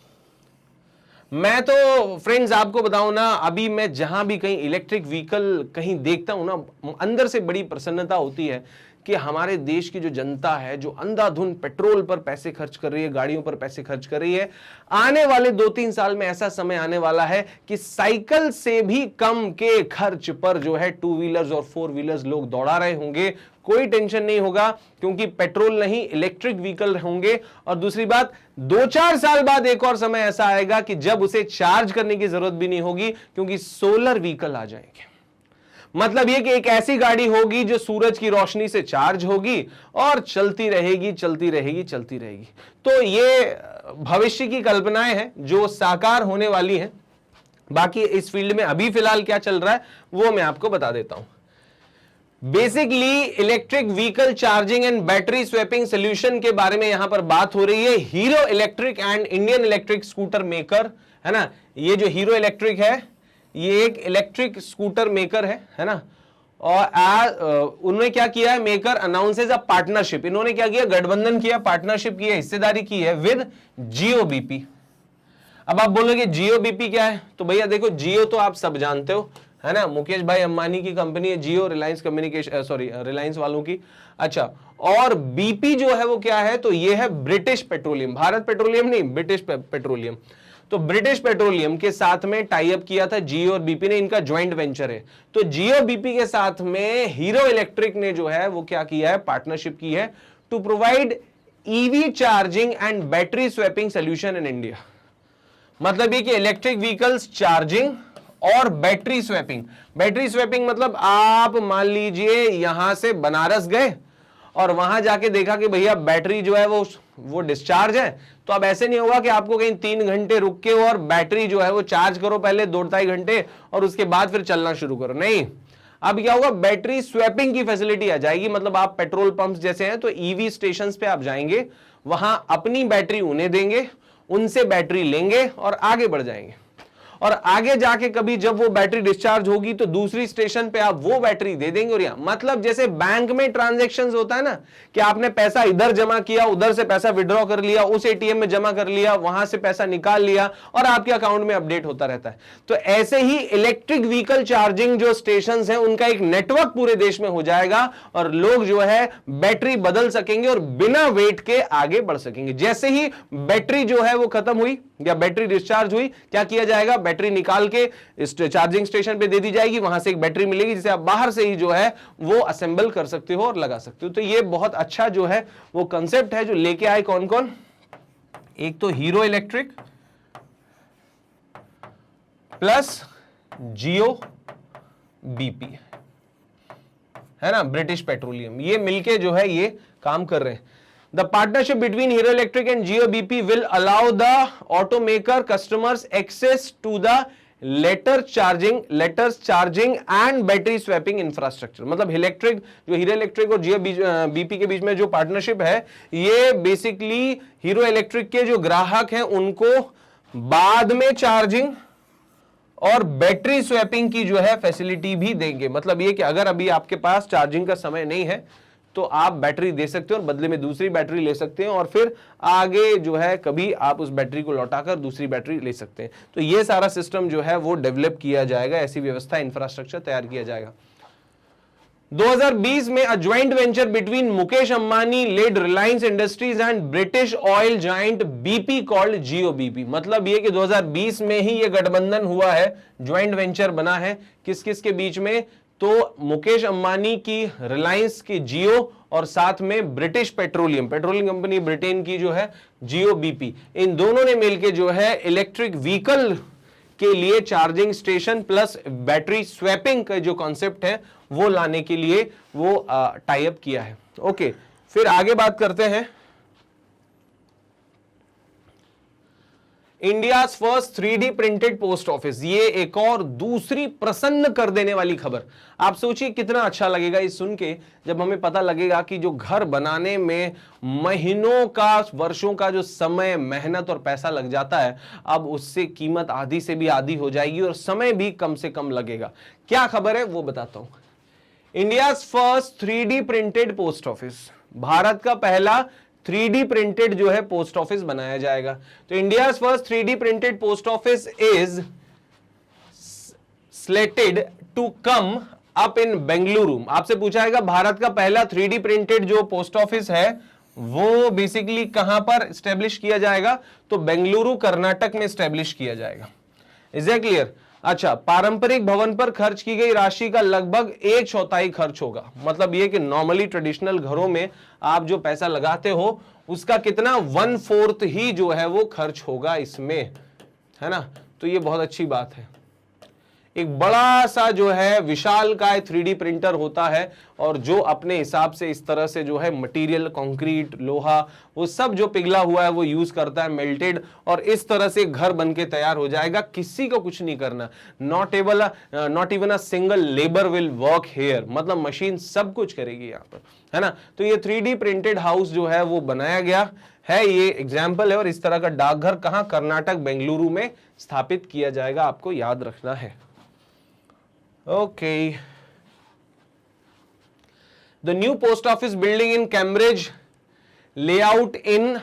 S1: मैं तो फ्रेंड्स आपको बताऊं ना, अभी मैं जहां भी कहीं इलेक्ट्रिक व्हीकल कहीं देखता हूं ना, अंदर से बड़ी प्रसन्नता होती है कि हमारे देश की जो जनता है जो अंधाधुंध पेट्रोल पर पैसे खर्च कर रही है, गाड़ियों पर पैसे खर्च कर रही है, आने वाले 2-3 साल में ऐसा समय आने वाला है कि साइकिल से भी कम के खर्च पर जो है 2 व्हीलर्स और 4 व्हीलर्स लोग दौड़ा रहे होंगे। कोई टेंशन नहीं होगा क्योंकि पेट्रोल नहीं, इलेक्ट्रिक व्हीकल होंगे। और दूसरी बात, 2-4 साल बाद एक और समय ऐसा आएगा कि जब उसे चार्ज करने की जरूरत भी नहीं होगी क्योंकि सोलर व्हीकल आ जाएंगे। मतलब ये कि एक ऐसी गाड़ी होगी जो सूरज की रोशनी से चार्ज होगी और चलती रहेगी चलती रहेगी चलती रहेगी। तो ये भविष्य की कल्पनाएं हैं जो साकार होने वाली हैं। बाकी इस फील्ड में अभी फिलहाल क्या चल रहा है वो मैं आपको बता देता हूं। Basically electric vehicle charging and battery swapping solution के बारे में यहां पर बात हो रही है। Hero electric and Indian electric scooter maker, है ना, ये जो हीरो इलेक्ट्रिक है ये एक इलेक्ट्रिक स्कूटर मेकर है ना। और उन्होंने क्या किया है, मेकर अनाउंसेस अ पार्टनरशिप। इन्होंने क्या किया, गठबंधन किया, पार्टनरशिप की है, हिस्सेदारी की है विद जियो बीपी। अब आप बोलोगे जियो बीपी क्या है, तो भैया देखो जियो तो आप सब जानते हो, है ना, मुकेश भाई अंबानी की कंपनी है जियो, रिलायंस कम्युनिकेशन, सॉरी रिलायंस वालों की। अच्छा, और बीपी जो है वो क्या है, तो ये है ब्रिटिश पेट्रोलियम, भारत पेट्रोलियम नहीं, ब्रिटिश पेट्रोलियम। तो ब्रिटिश पेट्रोलियम के साथ में टाई अप किया था जियो और बीपी ने, इनका ज्वाइंट वेंचर है। तो जियो बीपी के साथ में हीरो इलेक्ट्रिक ने जो है वो क्या किया है, पार्टनरशिप की है to provide EV charging and battery swapping solution in India. मतलब ये कि इलेक्ट्रिक व्हीकल्स चार्जिंग और बैटरी स्वैपिंग। बैटरी स्वैपिंग मतलब आप मान लीजिए यहां से बनारस गए और वहां जाके देखा कि भैया बैटरी जो है वो डिस्चार्ज है, तो अब ऐसे नहीं होगा कि आपको कहीं 3 घंटे रुक के और बैटरी जो है वो चार्ज करो पहले 2-2.5 घंटे और उसके बाद फिर चलना शुरू करो। नहीं, अब क्या होगा, बैटरी स्वैपिंग की फैसिलिटी आ जाएगी। मतलब आप पेट्रोल पंप्स जैसे हैं तो ईवी स्टेशन पे आप जाएंगे, वहां अपनी बैटरी उन्हें देंगे, उनसे बैटरी लेंगे और आगे बढ़ जाएंगे। और आगे जाके कभी जब वो बैटरी डिस्चार्ज होगी तो दूसरी स्टेशन पे आप वो बैटरी दे देंगे। और यहां मतलब जैसे बैंक में ट्रांजैक्शंस होता है ना कि आपने पैसा इधर जमा किया, उधर से पैसा विड्रॉ कर लिया, उस एटीएम में जमा कर लिया, वहां से पैसा निकाल लिया और आपके अकाउंट में अपडेट होता रहता है। तो ऐसे ही इलेक्ट्रिक व्हीकल चार्जिंग जो स्टेशन है उनका एक नेटवर्क पूरे देश में हो जाएगा और लोग जो है बैटरी बदल सकेंगे और बिना वेट के आगे बढ़ सकेंगे। जैसे ही बैटरी जो है वो खत्म हुई या बैटरी डिस्चार्ज हुई, क्या किया जाएगा, बैटरी निकाल के इस चार्जिंग स्टेशन पे दे दी जाएगी, वहां से एक बैटरी मिलेगी जिसे आप बाहर से ही जो है वो असेंबल कर सकते हो और लगा सकते हो। तो ये बहुत अच्छा जो है वो कंसेप्ट है जो लेके आए कौन कौन, एक तो हीरो इलेक्ट्रिक प्लस जियो बीपी है ना, ब्रिटिश पेट्रोलियम, ये मिलके जो है ये काम कर रहे हैं। The partnership between Hero Electric and Jio BP will allow the automaker customers access to the letters charging and battery swapping infrastructure। मतलब इलेक्ट्रिक जो हीरो इलेक्ट्रिक और जियो बीपी के बीच में जो पार्टनरशिप है, ये बेसिकली हीरो इलेक्ट्रिक के जो ग्राहक हैं उनको बाद में चार्जिंग और बैटरी स्वैपिंग की जो है फैसिलिटी भी देंगे। मतलब ये कि अगर अभी आपके पास चार्जिंग का समय नहीं है तो आप बैटरी दे सकते हो और बदले में दूसरी बैटरी ले सकते हैं और फिर आगे जो है कभी आप उस बैटरी को लौटाकर दूसरी बैटरी ले सकते हैं। तो ये सारा सिस्टम जो है वो डेवलप किया जाएगा, ऐसी व्यवस्था इंफ्रास्ट्रक्चर तैयार किया जाएगा। 2020 में a joint venture between Mukesh Ambani led Reliance Industries and British oil giant BP called Jio BP. मतलब ये कि 2020 में ही ये गठबंधन हुआ है, ज्वाइंट वेंचर बना है किस किस के बीच में, तो मुकेश अंबानी की रिलायंस की जियो और साथ में ब्रिटिश पेट्रोलियम कंपनी ब्रिटेन की जो है जियो बीपी, इन दोनों ने मिलकर जो है इलेक्ट्रिक व्हीकल के लिए charging station plus battery swapping का जो कॉन्सेप्ट है वो लाने के लिए वो टाई अप किया है। ओके, फिर आगे बात करते हैं India first 3D printed post office. ये एक और दूसरी प्रसन्न कर देने वाली खबर। आप सोचिए कितना अच्छा लगेगा ये सुन के, जब हमें पता लगेगा कि जो घर बनाने में महीनों का वर्षों का जो समय मेहनत और पैसा लग जाता है, अब उससे कीमत आधी से भी आधी हो जाएगी और समय भी कम से कम लगेगा। क्या खबर है वो बताता हूं। India first 3D printed post office, Bharat का पहला 3D प्रिंटेड जो है पोस्ट ऑफिस बनाया जाएगा। तो India first 3D printed post office is slated to come up in Bengaluru. आपसे पूछा जाएगा भारत का पहला 3D प्रिंटेड जो पोस्ट ऑफिस है वो बेसिकली कहां पर स्टैब्लिश किया जाएगा, तो बेंगलुरु कर्नाटक में स्टैब्लिश किया जाएगा। Is that clear? अच्छा, पारंपरिक भवन पर खर्च की गई राशि का लगभग 1/4 खर्च होगा। मतलब ये कि नॉर्मली ट्रेडिशनल घरों में आप जो पैसा लगाते हो उसका कितना 1/4 ही जो है वो खर्च होगा इसमें, है ना। तो ये बहुत अच्छी बात है। एक बड़ा सा जो है विशालकाय 3D प्रिंटर होता है और जो अपने हिसाब से इस तरह से जो है मटेरियल, कंक्रीट, लोहा, वो सब जो पिघला हुआ है वो यूज करता है मेल्टेड, और इस तरह से घर बन के तैयार हो जाएगा। किसी को कुछ नहीं करना, not even a single labour will work here. मतलब मशीन सब कुछ करेगी यहाँ पर, है ना। तो ये 3D प्रिंटेड हाउस जो है वो बनाया गया है, ये एग्जाम्पल है। और इस तरह का डाकघर कहां, कर्नाटक बेंगलुरु में स्थापित किया जाएगा, आपको याद रखना है। Okay. The new post office building in Cambridge layout in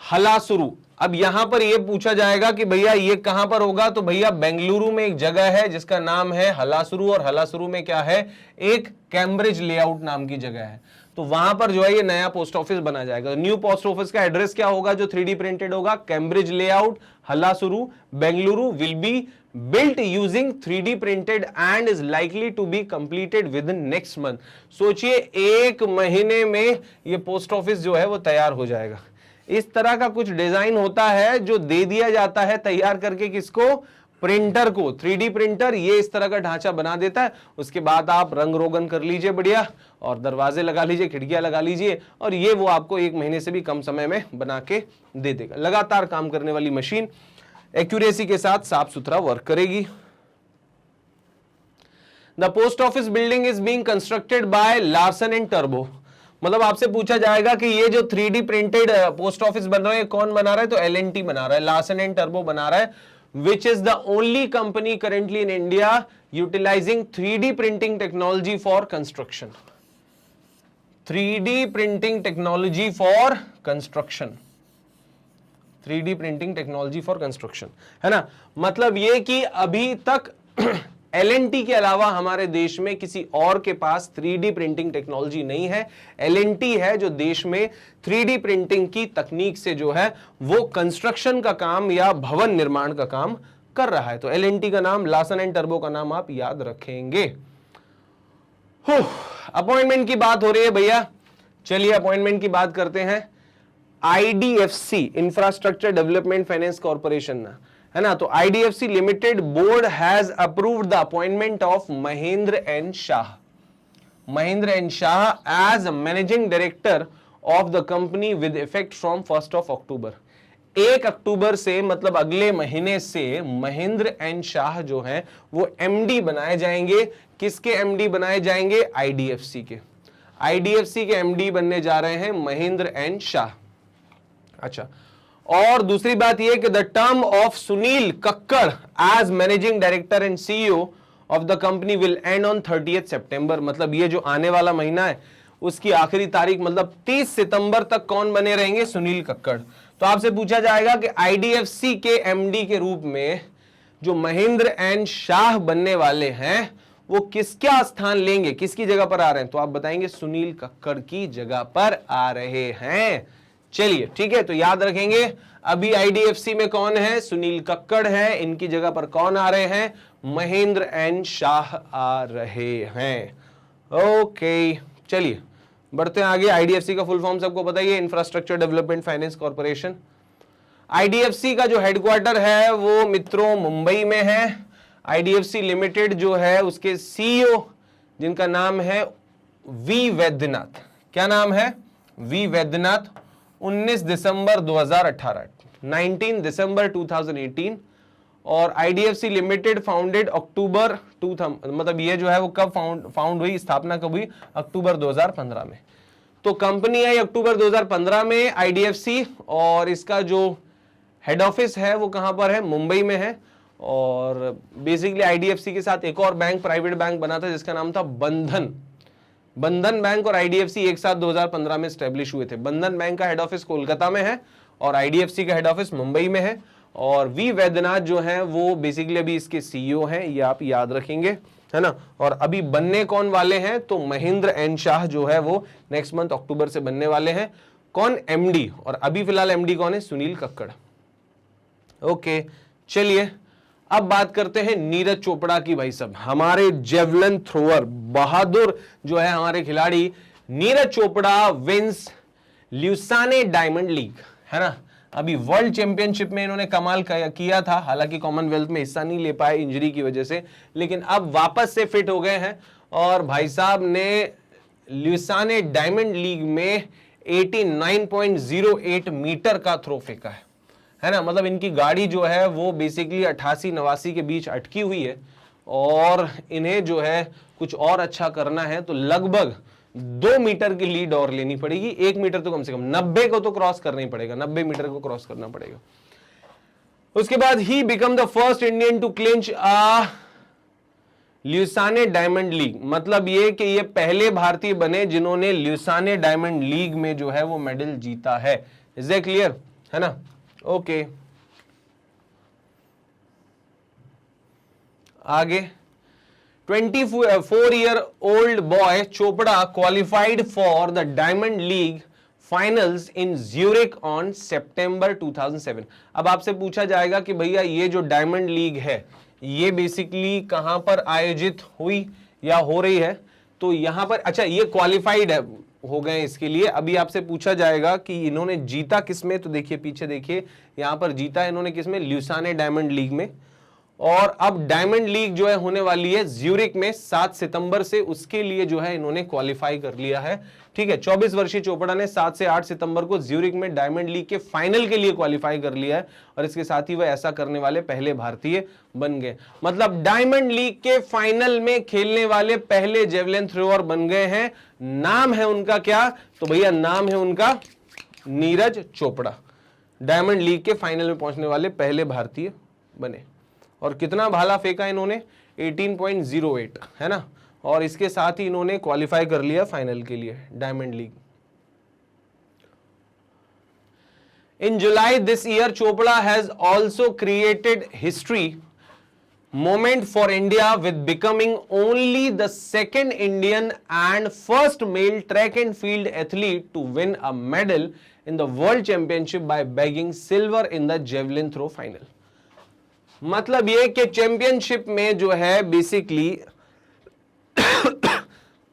S1: हलासुरु। अब यहां पर यह पूछा जाएगा कि भैया ये कहां पर होगा, तो भैया बेंगलुरु में एक जगह है जिसका नाम है हलासुरु, और हलासुरु में क्या है, एक कैम्ब्रिज लेआउट नाम की जगह है। तो वहां पर जो है ये नया पोस्ट ऑफिस बना जाएगा। न्यू पोस्ट ऑफिस का एड्रेस क्या होगा जो 3D प्रिंटेड होगा, Cambridge layout, Halasuru, Bengaluru, will be built using 3D printed and is likely to be completed within next month। सोचिए 1 महीने में ये पोस्ट ऑफिस जो है वो तैयार हो जाएगा। इस तरह का कुछ डिजाइन होता है जो दे दिया जाता है तैयार करके किसको, प्रिंटर को, 3D प्रिंटर ये इस तरह का ढांचा बना देता है। उसके बाद आप रंग रोगन कर लीजिए बढ़िया, और दरवाजे लगा लीजिए, खिड़कियां लगा लीजिए, और ये वो आपको 1 महीने से भी कम समय में बना के दे देगा। लगातार काम करने वाली मशीन, एक्यूरेसी के साथ साफ सुथरा वर्क करेगी। The post office building is being constructed by Larsen and turbo. मतलब आपसे पूछा जाएगा कि ये जो 3D प्रिंटेड पोस्ट ऑफिस बन रहा है कौन बना रहा है, तो L&T बना रहा है, लार्सन एंड टर्बो बना रहा है, which is the only company currently in India utilizing 3D printing technology for construction. 3D printing technology for construction. 3D printing technology for construction, है ना। मतलब ये कि अभी तक L&T के अलावा हमारे देश में किसी और के पास 3D प्रिंटिंग टेक्नोलॉजी नहीं है। L&T है जो देश में 3D प्रिंटिंग की तकनीक से जो है वो कंस्ट्रक्शन का काम या भवन निर्माण का काम कर रहा है। तो L&T का नाम, लार्सन एंड टर्बो का नाम आप याद रखेंगे। अपॉइंटमेंट की बात हो रही है भैया, चलिए अपॉइंटमेंट की बात करते हैं। IDFC, infrastructure development finance corporation, है ना। तो IDFC limited board has approved the appointment of Mahendra N Shah, Mahendra N Shah as managing director of the company with effect from 1 October. 1 October से, मतलब अगले महीने से महेंद्र एन शाह जो हैं वो MD बनाए जाएंगे। किसके MD बनाए जाएंगे? IDFC के। IDFC के MD बनने जा रहे हैं महेंद्र एन शाह। अच्छा, और दूसरी बात यह कि the term of Sunil Kakkar as managing director and CEO of the company will end on 30 September. मतलब ये जो आने वाला महीना है उसकी आखिरी तारीख, मतलब 30 सितंबर तक कौन बने रहेंगे? सुनील कक्कड़। तो आपसे पूछा जाएगा कि IDFC के MD के रूप में जो महेंद्र एन शाह बनने वाले हैं वो किसका स्थान लेंगे, किसकी जगह पर आ रहे हैं? तो आप बताएंगे सुनील कक्कड़ की जगह पर आ रहे हैं। चलिए ठीक है, तो याद रखेंगे अभी IDFC में कौन है? सुनील कक्कड़ है। इनकी जगह पर कौन आ रहे हैं? महेंद्र एन शाह आ रहे हैं। ओके, चलिए बढ़ते हैं आगे। IDFC का फुल फॉर्म सबको पता ही है, infrastructure development finance corporation. IDFC का जो हेडक्वार्टर है वो मित्रों मुंबई में है। IDFC लिमिटेड जो है उसके CEO जिनका नाम है वी वैद्यनाथ। क्या नाम है? वी वैद्यनाथ। 19 दिसंबर 2018, 19 दिसंबर 2018। और IDFC लिमिटेड फाउंडेड अक्टूबर 2000, मतलब ये जो है वो कब फाउंड हुई, स्थापना कब हुई? अक्टूबर 2015 में। तो कंपनी आई अक्टूबर 2015 में IDFC, और इसका जो हेड ऑफिस है वो कहां पर है? मुंबई में है। और बेसिकली IDFC के साथ एक और बैंक, प्राइवेट बैंक बना था जिसका नाम था बंधन। बंधन बैंक और IDFC एक साथ 2015 में स्टैब्लिश हुए थे। बंधन बैंक का हेड ऑफिस कोलकाता में है और IDFC का हेड ऑफिस मुंबई में है। और वी वैद्यनाथ जो है वो बेसिकली अभी इसके CEO हैं, ये आप याद रखेंगे, है ना। और अभी बनने कौन वाले हैं? तो महेंद्र एन शाह जो है वो नेक्स्ट मंथ अक्टूबर से बनने वाले हैं। कौन? MD। और अभी फिलहाल MD कौन है? सुनील कक्कड़। ओके, चलिए अब बात करते हैं नीरज चोपड़ा की। भाई साहब, हमारे जेवलिन थ्रोअर बहादुर जो है हमारे खिलाड़ी Neeraj Chopra wins Lausanne Diamond League, है ना। अभी वर्ल्ड चैंपियनशिप में इन्होंने कमाल किया था, हालांकि कॉमनवेल्थ में हिस्सा नहीं ले पाए इंजरी की वजह से, लेकिन अब वापस से फिट हो गए हैं। और भाई साहब ने ल्यूसाने डायमंड लीग में 89.08 मीटर का थ्रो फेंका है ना। मतलब इनकी गाड़ी जो है वो बेसिकली 88-89 के बीच अटकी हुई है, और इन्हें जो है कुछ और अच्छा करना है तो लगभग 2 मीटर की लीड और लेनी पड़ेगी। 1 मीटर तो कम से कम 90 को तो क्रॉस करना ही पड़ेगा, 90 मीटर को क्रॉस करना पड़ेगा। उसके बाद ही become the first Indian to clinch a Lausanne Diamond League. मतलब ये कि ये पहले भारतीय बने जिन्होंने ल्यूसाने डायमंड लीग में जो है वो मेडल जीता है। इज दैट क्लियर, है ना। ओके, आगे 24-year-old boy Chopra qualified for the diamond league finals in Zurich on सितंबर 2007। अब आपसे पूछा जाएगा कि भैया ये जो डायमंड लीग है ये बेसिकली कहां पर आयोजित हुई या हो रही है? तो यहां पर, अच्छा ये क्वालिफाइड है, हो गए इसके लिए। अभी आपसे पूछा जाएगा कि इन्होंने जीता किसमें, तो देखिए पीछे देखिए, यहां पर जीता इन्होंने किसमें? ल्यूसाने डायमंड लीग में। और अब डायमंड लीग जो है होने वाली है ज्यूरिक में 7 सितंबर से, उसके लिए जो है इन्होंने क्वालिफाई कर लिया है। ठीक है, 24 वर्षीय चोपड़ा ने 7 से 8 सितंबर को ज्यूरिक में डायमंड लीग के फाइनल के लिए क्वालिफाई कर लिया है और इसके साथ ही वह ऐसा करने वाले पहले भारतीय बन गए। मतलब डायमंड लीग के फाइनल में खेलने वाले पहले जेवलिन थ्रोअर बन गए हैं। नाम है उनका क्या? तो भैया नाम है उनका नीरज चोपड़ा। डायमंड लीग के फाइनल में पहुंचने वाले पहले भारतीय बने। और कितना भाला फेंका इन्होंने? 18.08, है ना। और इसके साथ ही इन्होंने क्वालिफाई कर लिया फाइनल के लिए diamond league. In July this year Chopra has also created history moment for India with becoming only the second Indian and first male track and field athlete to win a medal in the World Championship by bagging silver in the javelin throw final. मतलब ये कि championship में जो है basically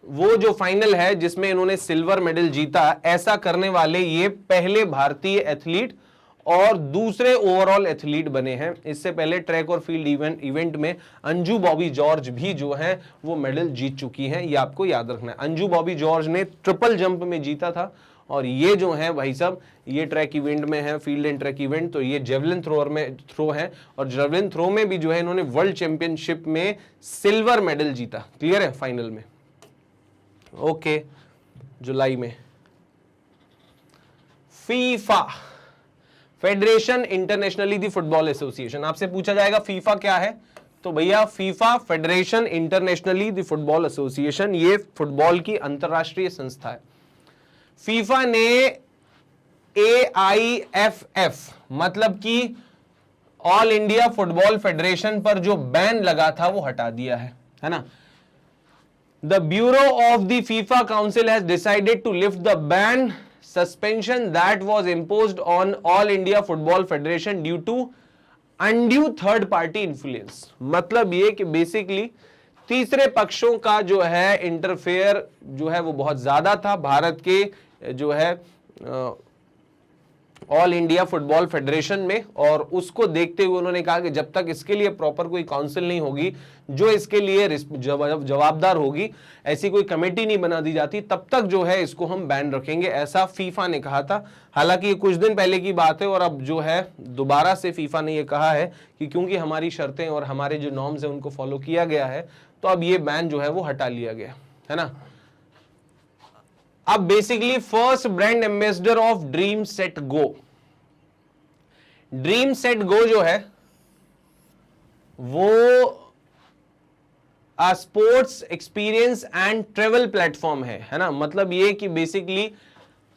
S1: वो जो final है जिसमें इन्होंने सिल्वर मेडल जीता, ऐसा करने वाले ये पहले भारतीय एथलीट और दूसरे ओवरऑल एथलीट बने हैं। इससे पहले ट्रैक और फील्ड इवेंट में अंजू बॉबी जॉर्ज भी जो है वो मेडल जीत चुकी हैं, ये आपको याद रखना है। अंजू बॉबी जॉर्ज ने ट्रिपल जंप में जीता था और ये जो है भाई साहब ये ट्रैक इवेंट में है, फील्ड एंड ट्रैक इवेंट, तो ये जेवलिन थ्रो है और जेवलिन थ्रो में भी जो है इन्होंने वर्ल्ड चैंपियनशिप में सिल्वर मेडल जीता। क्लियर है? फाइनल में। ओके, जुलाई में फीफा फेडरेशन इंटरनेशनली दी फुटबॉल एसोसिएशन। आपसे पूछा जाएगा फीफा क्या है, तो भैया फीफा फेडरेशन इंटरनेशनली दी फुटबॉल एसोसिएशन, ये फुटबॉल की अंतरराष्ट्रीय संस्था है। फीफा ने AIFF मतलब कि ऑल इंडिया फुटबॉल फेडरेशन पर जो बैन लगा था वो हटा दिया है ना। The bureau of the FIFA council has decided to lift the ban suspension that was imposed on All India Football Federation due to undue third party influence। मतलब ये कि बेसिकली तीसरे पक्षों का जो है इंटरफेयर जो है वो बहुत ज्यादा था भारत के जो है ऑल इंडिया फुटबॉल फेडरेशन में, और उसको देखते हुए उन्होंने कहा कि जब तक इसके लिए प्रॉपर कोई काउंसिल नहीं होगी जो इसके लिए जवाबदार होगी, ऐसी कोई कमेटी नहीं बना दी जाती, तब तक जो है इसको हम बैन रखेंगे, ऐसा फीफा ने कहा था। हालांकि ये कुछ दिन पहले की बात है और अब जो है दोबारा से फीफा ने ये कहा है कि क्योंकि हमारी शर्तें और हमारे जो नॉर्म्स है उनको फॉलो किया गया है, तो अब ये बैन जो है वो हटा लिया गया है ना। अब basically first brand ambassador of dream Set go. Dream Set गो जो है वो sports experience and travel platform है ना। मतलब ये कि बेसिकली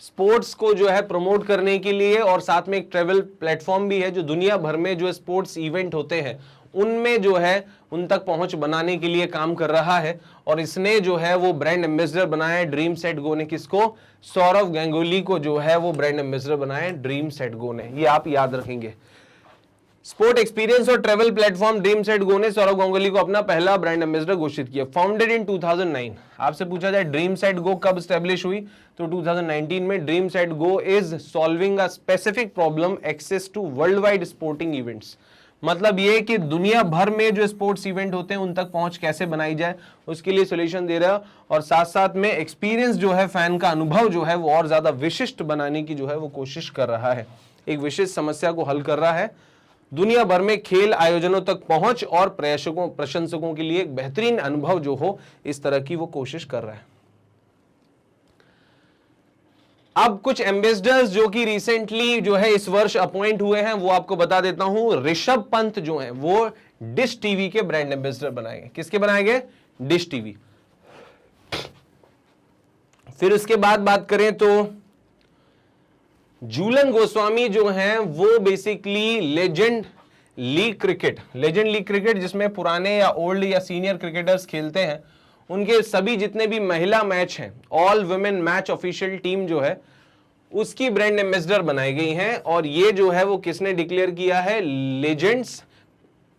S1: स्पोर्ट्स को जो है प्रमोट करने के लिए और साथ में एक ट्रेवल प्लेटफॉर्म भी है जो दुनिया भर में जो स्पोर्ट्स इवेंट होते हैं उनमें जो है उन तक पहुंच बनाने के लिए काम कर रहा है। और इसने जो है वो ब्रांड एम्बेसडर बनाया है ड्रीम सेट गो ने। किसको? सौरव गांगुली को जो है वो ब्रांड एम्बेसडर बनाया है ड्रीम सेट गो ने। ये आप याद रखेंगे। स्पोर्ट एक्सपीरियंस और ट्रेवल प्लेटफॉर्म ड्रीम सेट गो ने सौरव गांगुली को अपना पहला ब्रांड एम्बेसडर घोषित किया। Founded in 2009। आपसे पूछा जाए ड्रीम सेट गो कब स्टैब्लिश हुई, तो 2019 में। Dream Set Go is solving a specific problem, access to world wide sporting events. मतलब ये कि दुनिया भर में जो स्पोर्ट्स इवेंट होते हैं उन तक पहुंच कैसे बनाई जाए, उसके लिए सॉल्यूशन दे रहा है। और साथ साथ में एक्सपीरियंस जो है, फैन का अनुभव जो है वो और ज्यादा विशिष्ट बनाने की जो है वो कोशिश कर रहा है। एक विशिष्ट समस्या को हल कर रहा है। दुनिया भर में खेल आयोजनों तक पहुंच और प्रशंसकों के लिए एक बेहतरीन अनुभव जो हो, इस तरह की वो कोशिश कर रहा है। अब कुछ एम्बेसडर्स जो कि रिसेंटली जो है इस वर्ष अपॉइंट हुए हैं वो आपको बता देता हूं। ऋषभ पंत जो है वो डिश टीवी के ब्रांड एम्बेसडर बनाए गए। किसके बनाए गए? Dish TV. फिर उसके बाद बात करें तो झूलन गोस्वामी जो हैं वो बेसिकली लेजेंड लीग क्रिकेट जिसमें पुराने या ओल्ड या सीनियर क्रिकेटर्स खेलते हैं, उनके सभी जितने भी महिला मैच हैं, all women match official team जो है उसकी ब्रांड एम्बेसडर बनाई गई हैं। और ये जो है वो किसने डिक्लेयर किया है? लेजेंड्स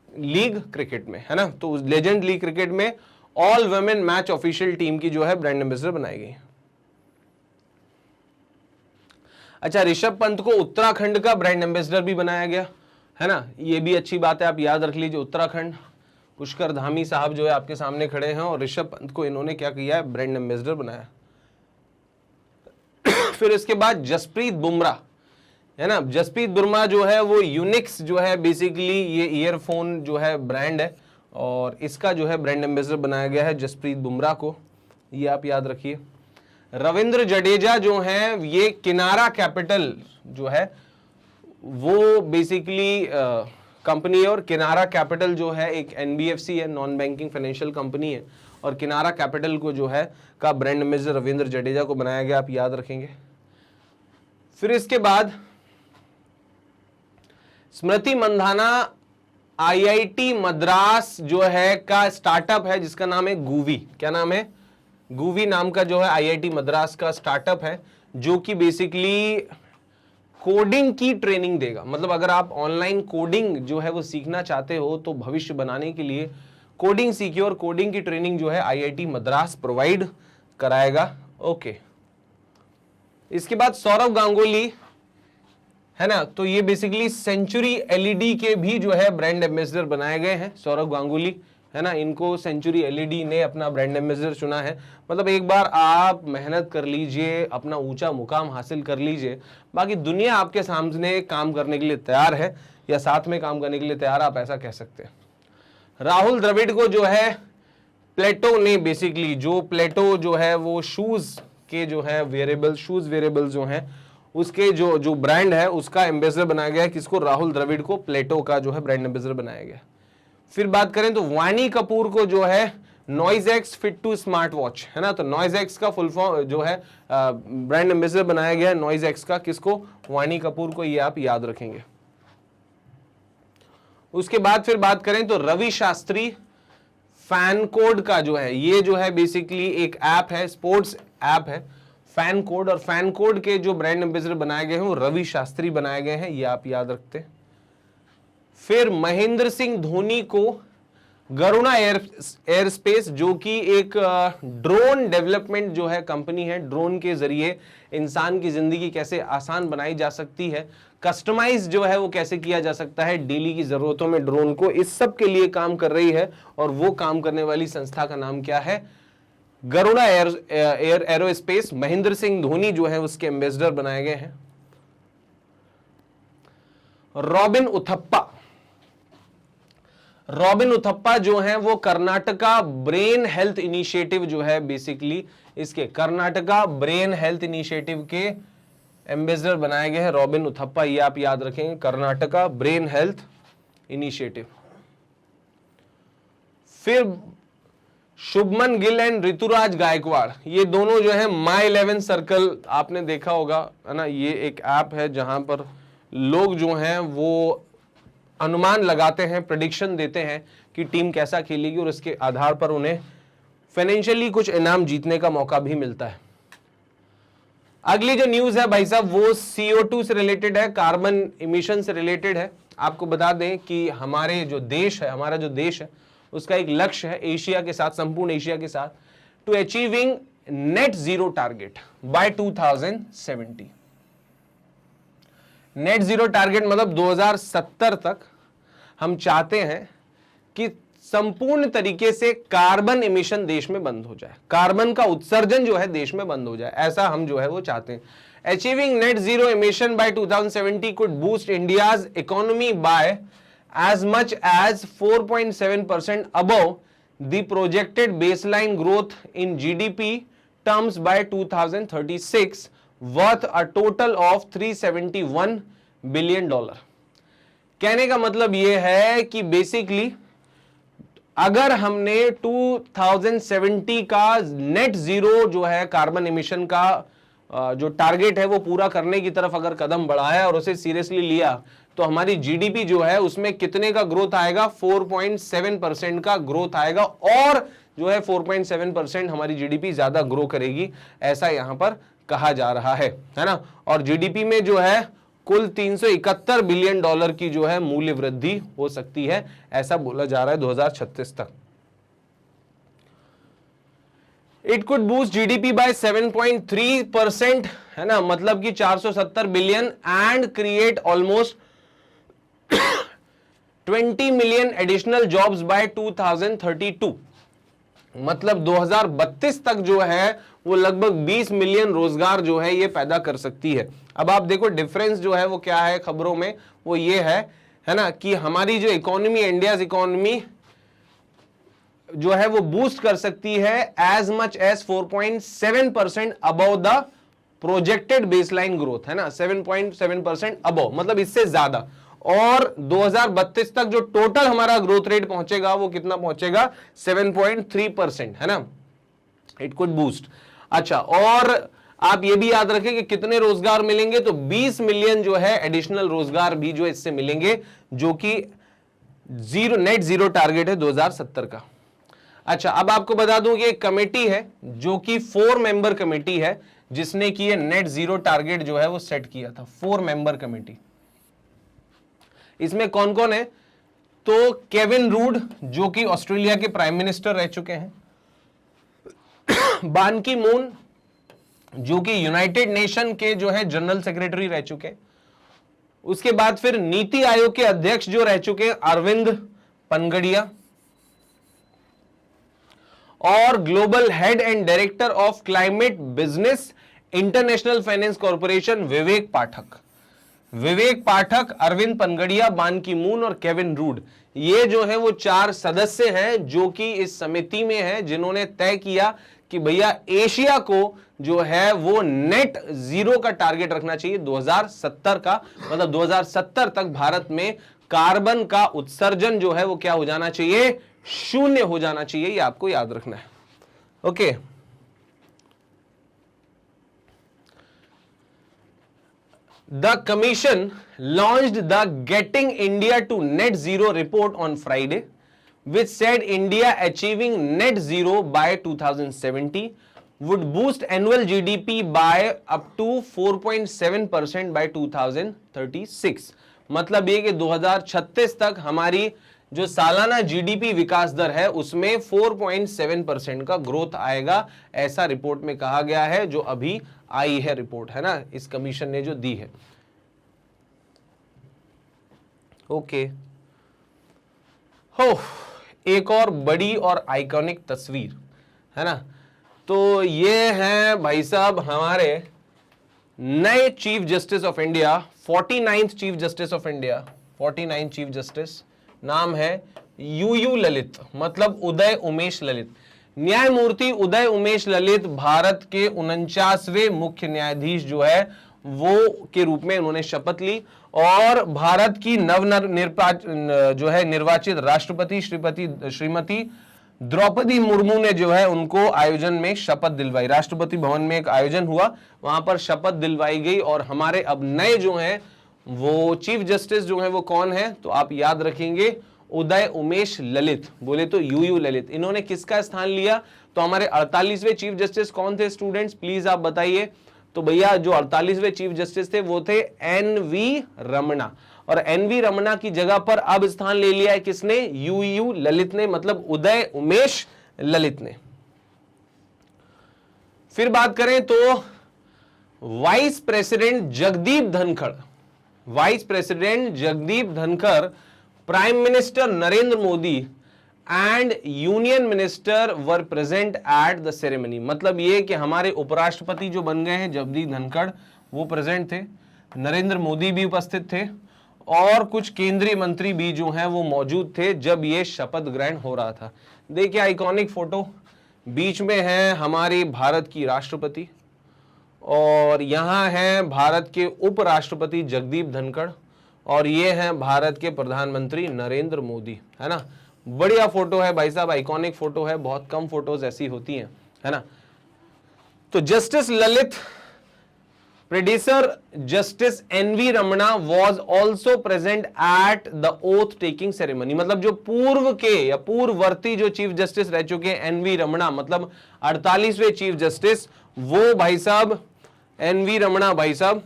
S1: लीग क्रिकेट में, है ना। तो लेजेंड लीग क्रिकेट में all women match official team की जो है ब्रांड एम्बेसडर बनाई गई। अच्छा, ऋषभ पंत को उत्तराखंड का ब्रांड एम्बेसडर भी बनाया गया है ना, ये भी अच्छी बात है, आप याद रख लीजिए। उत्तराखंड, पुष्कर धामी साहब जो है आपके सामने खड़े हैं और ऋषभ पंत को इन्होंने क्या किया है, ब्रांड एम्बेसडर बनाया। फिर इसके बाद जसप्रीत बुमराह, है ना, जसप्रीत बुमराह जो है वो यूनिक्स जो है बेसिकली ये ईयरफोन जो है ब्रांड है और इसका जो है ब्रांड एम्बेसडर बनाया गया है जसप्रीत बुमराह को, ये आप याद रखिए। रविंद्र जडेजा जो है ये किनारा कैपिटल जो है वो बेसिकली कंपनी है और किनारा कैपिटल जो है एक एनबीएफसी है, नॉन बैंकिंग फाइनेंशियल कंपनी है और किनारा कैपिटल को जो है का ब्रांड एम्बेसडर रविंद्र जडेजा को बनाया गया, आप याद रखेंगे। फिर इसके बाद स्मृति मंधाना आईआईटी मद्रास जो है का स्टार्टअप है जिसका नाम है गूवी। क्या नाम है? गूवी नाम का जो है आईआईटी मद्रास का स्टार्टअप है जो कि बेसिकली कोडिंग की ट्रेनिंग देगा। मतलब अगर आप ऑनलाइन कोडिंग जो है वो सीखना चाहते हो तो भविष्य बनाने के लिए कोडिंग सीखिए और कोडिंग की ट्रेनिंग जो है आईआईटी मद्रास प्रोवाइड कराएगा। ओके, इसके बाद सौरव गांगुली, है ना, तो ये बेसिकली सेंचुरी एलईडी के भी जो है ब्रांड एम्बेसडर बनाए गए हैं सौरव गांगुली, है ना, इनको सेंचुरी एलईडी ने अपना ब्रांड एम्बेसडर चुना है। मतलब एक बार आप मेहनत कर लीजिए, अपना ऊंचा मुकाम हासिल कर लीजिए, बाकी दुनिया आपके सामने काम करने के लिए तैयार है या साथ में काम करने के लिए तैयार, आप ऐसा कह सकते हैं। राहुल द्रविड़ को जो है प्लेटो ने बेसिकली, जो प्लेटो जो है वो शूज के जो है वेरेबल, शूज वेरेबल जो है उसके जो ब्रांड है उसका एम्बेसडर बनाया गया है। किसको? राहुल द्रविड़ को प्लेटो का जो है ब्रांड एम्बेसडर बनाया गया। फिर बात करें तो वानी कपूर को जो है Noise fit two smart watch, है ना, तो नॉइज़ का फुल फॉर्म जो है ब्रांड एम्बेसडर बनाया गया है नॉइज़ का। किसको? वानी कपूर को, ये आप याद रखेंगे। उसके बाद फिर बात करें तो रवि शास्त्री फैन कोड का जो है, ये जो है बेसिकली एक ऐप है, स्पोर्ट्स ऐप है फैन कोड, और फैन कोड के जो ब्रांड एम्बेसडर बनाए गए हैं वो रवि शास्त्री बनाए गए हैं, ये आप याद रखते हैं। फिर महेंद्र सिंह धोनी को गरुड़ा एयरस्पेस जो कि एक ड्रोन डेवलपमेंट जो है कंपनी है, ड्रोन के जरिए इंसान की जिंदगी कैसे आसान बनाई जा सकती है, कस्टमाइज जो है वो कैसे किया जा सकता है डेली की जरूरतों में ड्रोन को, इस सब के लिए काम कर रही है। और वो काम करने वाली संस्था का नाम क्या है? गरुड़ा एरोस्पेस। महेंद्र सिंह धोनी जो है उसके एम्बेसडर बनाए गए हैं। रॉबिन उथप्पा जो है वो कर्नाटका ब्रेन हेल्थ इनिशिएटिव जो है बेसिकली, इसके कर्नाटका ब्रेन हेल्थ इनिशिएटिव के एम्बेसडर बनाए गए हैं रॉबिन उथप्पा, ये आप याद रखेंगे, कर्नाटका ब्रेन हेल्थ इनिशिएटिव। फिर शुभमन गिल एंड ऋतुराज गायकवाड़, ये दोनों जो है माई 11 सर्कल आपने देखा होगा, है ना, ये एक ऐप है जहां पर लोग जो हैं वो अनुमान लगाते हैं, प्रेडिक्शन देते हैं कि टीम कैसा खेलेगी और इसके आधार पर उन्हें फाइनेंशियली कुछ इनाम जीतने का मौका भी मिलता है। अगली जो न्यूज है भाई साहब वो CO2 से रिलेटेड है, कार्बन इमिशन से रिलेटेड है। आपको बता दें कि हमारा जो देश है उसका एक लक्ष्य है एशिया के साथ, संपूर्ण एशिया के साथ, to achieving net zero target by 2070। Net zero target मतलब 2070 तक हम चाहते हैं कि संपूर्ण तरीके से कार्बन इमिशन देश में बंद हो जाए, कार्बन का उत्सर्जन जो है देश में बंद हो जाए, ऐसा हम जो है वो चाहते हैं। Achieving net zero emission by 2070 could boost India's economy by as much as 4.7% above the projected baseline growth in GDP terms by 2036, worth a total of $371 billion। कहने का मतलब यह है कि बेसिकली अगर हमने 2070 का नेट जीरो जो है कार्बन इमिशन का जो टारगेट है वो पूरा करने की तरफ अगर कदम बढ़ाया और उसे सीरियसली लिया तो हमारी जीडीपी जो है उसमें कितने का ग्रोथ आएगा? 4.7% का ग्रोथ आएगा, और जो है 4.7% हमारी जीडीपी ज्यादा ग्रो करेगी, ऐसा यहां पर कहा जा रहा है ना। और जीडीपी में जो है कुल $371 बिलियन की जो है मूल्य वृद्धि हो सकती है, ऐसा बोला जा रहा है 2036 तक। It could boost GDP by 7.3%, है ना, मतलब कि 470 billion, and create almost 20 million additional jobs by 2032, मतलब 2032 तक जो है वो लगभग 20 मिलियन रोजगार जो है ये पैदा कर सकती है। अब आप देखो डिफरेंस जो है वो क्या है खबरों में, वो ये है ना, कि हमारी जो इकोनॉमी, इंडियाज इकोनॉमी जो है वो बूस्ट कर सकती है as much as 4.7% above the projected baseline growth, है ना, 7.7% अबव, मतलब इससे ज्यादा। और 2032 तक जो टोटल हमारा ग्रोथ रेट पहुंचेगा वो कितना पहुंचेगा, 7.3%, है ना, इट कुड बूस्ट। अच्छा, और आप ये भी याद रखें कि कितने रोजगार मिलेंगे, तो 20 मिलियन जो है एडिशनल रोजगार भी जो इससे मिलेंगे, जो कि नेट जीरो टारगेट है 2070 का। अच्छा, अब आपको बता दूं कि एक कमेटी है जो कि 4 मेंबर कमेटी है जिसने कि ये नेट जीरो टारगेट जो है वो सेट किया था, 4 मेंबर कमेटी। इसमें कौन कौन है, तो केविन रूड जो कि ऑस्ट्रेलिया के प्राइम मिनिस्टर रह चुके हैं, बान की मून जो कि यूनाइटेड नेशन के जो है जनरल सेक्रेटरी रह चुके, उसके बाद फिर नीति आयोग के अध्यक्ष जो रह चुके हैं अरविंद पनगड़िया, और global head and director of climate business International Finance Corporation Vivek Pathak, Arvind Panagariya, Ban Ki moon और केविन रूड, ये जो है वो 4 सदस्य हैं जो कि इस समिति में हैं, जिन्होंने तय किया कि भैया एशिया को जो है वो नेट जीरो का टारगेट रखना चाहिए 2070 का, मतलब 2070 तक भारत में कार्बन का उत्सर्जन जो है वो क्या हो जाना चाहिए, शून्य हो जाना चाहिए, ये आपको याद रखना है। Okay, the commission launched the getting India to net zero report on Friday, which said India achieving net zero by 2070 would boost annual GDP by up to 4.7% by 2036। मतलब ये कि 2036 तक हमारी जो सालाना जीडीपी विकास दर है उसमें 4.7% का ग्रोथ आएगा, ऐसा रिपोर्ट में कहा गया है, जो अभी आई है रिपोर्ट, है ना, इस कमीशन ने जो दी है। ओके, हो एक और बड़ी और आइकॉनिक तस्वीर, है ना, तो ये हैं भाई साहब हमारे नए chief justice of India, 49th chief justice of India, 49 chief justice, नाम है यूयू ललित, मतलब उदय उमेश ललित। न्यायमूर्ति उदय उमेश ललित भारत के 49वें मुख्य न्यायाधीश जो है वो के रूप में उन्होंने शपथ ली, और भारत की निर्वाचित राष्ट्रपति श्रीमती द्रौपदी मुर्मू ने जो है उनको आयोजन में शपथ दिलवाई। राष्ट्रपति भवन में एक आयोजन हुआ, वहां पर शपथ दिलवाई गई, और हमारे अब नए जो हैं वो चीफ जस्टिस जो हैं वो कौन है, तो आप याद रखेंगे उदय उमेश ललित, बोले तो यूयू ललित। इन्होंने किसका स्थान लिया, तो हमारे 48वें चीफ जस्टिस कौन थे स्टूडेंट्स, प्लीज आप बताइए। तो भैया जो 48वें चीफ जस्टिस थे वो थे एन.वी. रमणा, और एन.वी. रमणा की जगह पर अब स्थान ले लिया है किसने, यूयू ललित ने, मतलब उदय उमेश ललित ने। फिर बात करें तो vice president Jagdeep Dhankhar, prime minister Narendra Modi and union minister were present at the ceremony. मतलब ये कि हमारे उपराष्ट्रपति जो बन गए हैं जगदीप धनखड़ वो प्रेजेंट थे, नरेंद्र मोदी भी उपस्थित थे, और कुछ केंद्रीय मंत्री भी जो हैं वो मौजूद थे जब ये शपथ ग्रहण हो रहा था। देखिए आइकॉनिक फोटो, बीच में है हमारी भारत की राष्ट्रपति, और यहां है भारत के उपराष्ट्रपति जगदीप धनखड़, और ये है भारत के प्रधानमंत्री नरेंद्र मोदी, है ना। बढ़िया फोटो है भाई साहब, आइकॉनिक फोटो है, बहुत कम फोटोज ऐसी होती हैं, है ना। तो जस्टिस ललित, प्रेडिसर justice NV. Ramana was also present at the oath taking ceremony. मतलब जो पूर्व के या पूर्ववर्ती जो चीफ जस्टिस रह चुके हैं एन.वी. रमणा, मतलब 48वें चीफ जस्टिस, वो भाई साहब एन.वी. रमणा भाई साहब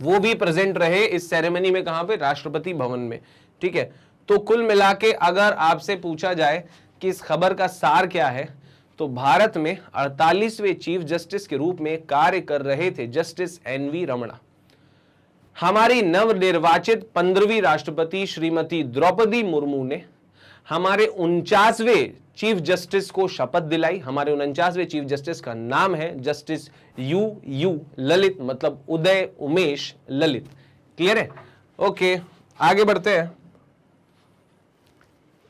S1: वो भी प्रेजेंट रहे इस सेरेमनी में। कहां पे, राष्ट्रपति भवन में, ठीक है। तो कुल मिला के अगर आपसे पूछा जाए कि इस खबर का सार क्या है, तो भारत में 48वें चीफ जस्टिस के रूप में कार्य कर रहे थे जस्टिस एन.वी. रमणा। हमारी नवनिर्वाचित 15वीं राष्ट्रपति श्रीमती द्रौपदी मुर्मू ने हमारे 49वें चीफ जस्टिस को शपथ दिलाई। हमारे 49वें चीफ जस्टिस का नाम है जस्टिस यू ललित, मतलब उदय उमेश ललित। क्लियर है? ओके, आगे बढ़ते हैं।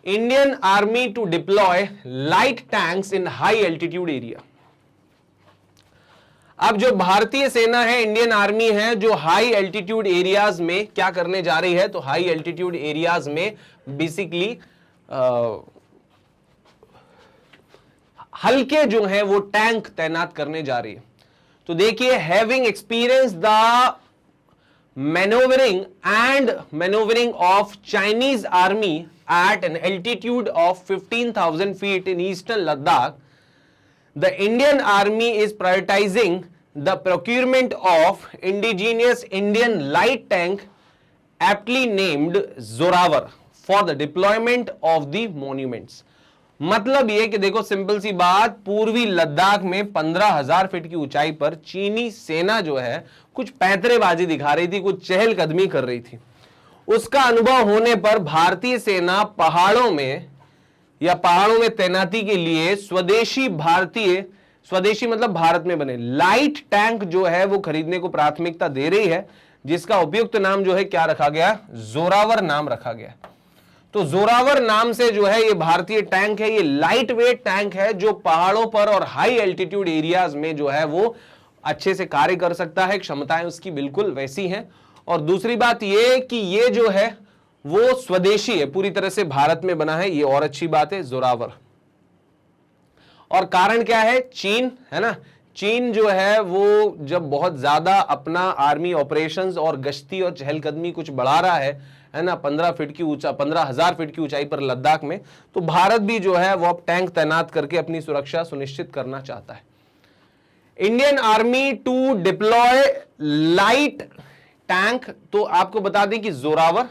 S1: Indian army to deploy light tanks in high altitude area. अब जो भारतीय सेना है, इंडियन आर्मी है, जो हाई एल्टीट्यूड एरियाज में क्या करने जा रही है, तो हाई एल्टीट्यूड एरियाज में बेसिकली हल्के जो है वो टैंक तैनात करने जा रही है। तो देखिए, having experience the manoeuvring of Chinese army at an altitude of 15,000 feet in eastern Ladakh, the Indian Army is prioritizing the procurement of indigenous Indian light tank aptly named Zorawar for the deployment of the monuments। मतलब यह कि देखो, simple सी बात, पूर्वी लद्दाख में 15,000 feet की ऊंचाई पर चीनी सेना जो है कुछ पैंतरेबाजी दिखा रही थी, कुछ चहलकदमी कर रही थी। उसका अनुभव होने पर भारतीय सेना पहाड़ों में तैनाती के लिए स्वदेशी मतलब भारत में बने लाइट टैंक जो है वो खरीदने को प्राथमिकता दे रही है, जिसका उपयुक्त नाम जो है क्या रखा गया, जोरावर नाम रखा गया। तो जोरावर नाम से जो है ये भारतीय टैंक है, ये लाइट वेट टैंक है जो पहाड़ों पर और हाई एल्टीट्यूड एरियाज में जो है वो अच्छे से कार्य कर सकता है, क्षमताएं उसकी बिल्कुल वैसी हैं। और दूसरी बात ये कि ये जो है वो स्वदेशी है, पूरी तरह से भारत में बना है, ये और अच्छी बात है, जोरावर। और कारण क्या है, चीन है ना, चीन जो है वो जब बहुत ज्यादा अपना आर्मी ऑपरेशंस और गश्ती और चहलकदमी कुछ बढ़ा रहा है ना, 15,000 फीट की ऊंचाई पर लद्दाख में, तो भारत भी जो है वो अब टैंक तैनात करके अपनी सुरक्षा सुनिश्चित करना चाहता है। Indian army to deploy light tank, तो आपको बता दें कि Zorawar,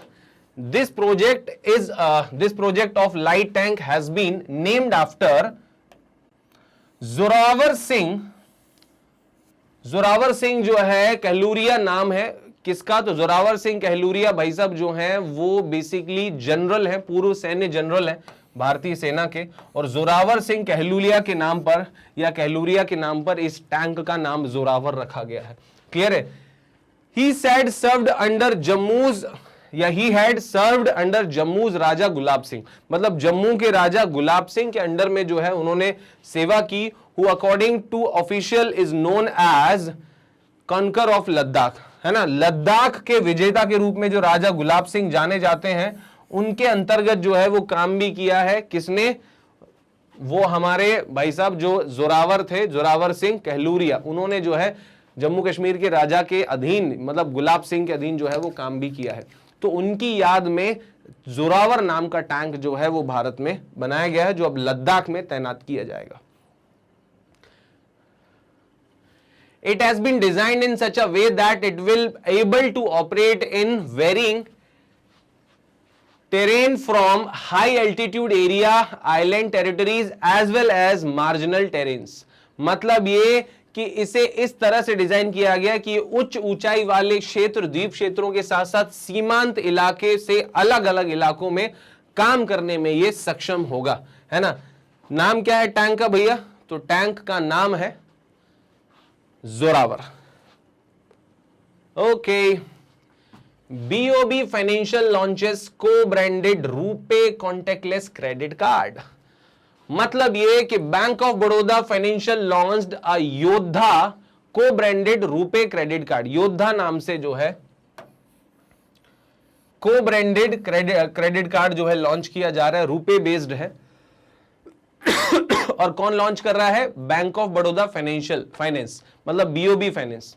S1: this project of light tank has been named after Zorawar Singh जो है कहलूरिया नाम है किसका, तो जोरावर सिंह कहलूरिया भाई साहब जो हैं वो बेसिकली जनरल हैं, पूर्व सैन्य जनरल हैं भारतीय सेना के, और जोरावर सिंह कहलूरिया के नाम पर या कहलूरिया के नाम पर इस टैंक का नाम जोरावर रखा गया है। क्लियर है? He said served under he had served under जम्मूज राजा गुलाब सिंह, मतलब जम्मू के राजा गुलाब सिंह के अंडर में जो है उन्होंने सेवा की। who according to official is known as conqueror of Ladakh, है ना, लद्दाख के विजेता के रूप में जो राजा गुलाब सिंह जाने जाते हैं, उनके अंतर्गत जो है वो काम भी किया है। किसने? वो हमारे भाई साहब जो जोरावर थे, जोरावर सिंह कहलूरिया, उन्होंने जो है जम्मू कश्मीर के राजा के अधीन, मतलब गुलाब सिंह के अधीन जो है वो काम भी किया है। तो उनकी याद में जोरावर नाम का टैंक जो है वो भारत में बनाया गया है, जो अब लद्दाख में तैनात किया जाएगा। It has been designed in such a way that it will able to operate in varying terrain from high altitude area, island territories as well as marginal terrains। मतलब ये कि इसे इस तरह से डिजाइन किया गया कि उच्च ऊंचाई वाले क्षेत्र, द्वीप क्षेत्रों के साथ साथ सीमांत इलाके से अलग अलग इलाकों में काम करने में ये सक्षम होगा, है ना। नाम क्या है टैंक का भैया? तो टैंक का नाम है Zorawar. Okay, BOB financial launches co branded RuPay contactless credit card. मतलब ये कि bank of Baroda financial launched a Yoddha co branded RuPay credit card. योद्धा नाम से जो है को ब्रांडेड क्रेडिट कार्ड जो है लॉन्च किया जा रहा है, रुपे बेस्ड है। और कौन लॉन्च कर रहा है? बैंक ऑफ बड़ौदा फाइनेंस, मतलब बीओबी फाइनेंस।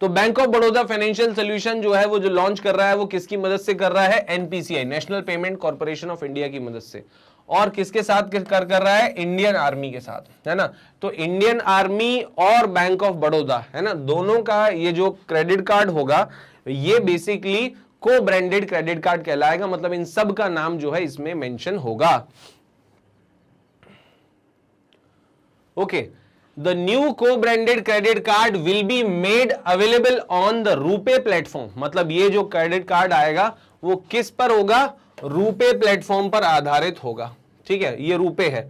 S1: तो bank of Baroda financial solution जो है वो जो लॉन्च कर रहा है वो किसकी मदद से कर रहा है? NPCI, national payment corporation of India की मदद से। और किसके साथ कर रहा है? इंडियन आर्मी के साथ, है ना। तो इंडियन आर्मी और बैंक ऑफ बड़ौदा, है ना, दोनों का ये जो क्रेडिट कार्ड होगा ये बेसिकली को ब्रांडेड क्रेडिट कार्ड कहलाएगा। मतलब इन सब का नाम जो है इसमें मेंशन होगा। ओके, द न्यू को branded credit card will be made available on the RuPay platform. मतलब ये जो क्रेडिट कार्ड आएगा वो किस पर होगा, रूपे प्लेटफॉर्म पर आधारित होगा। ठीक है, ये रूपे है,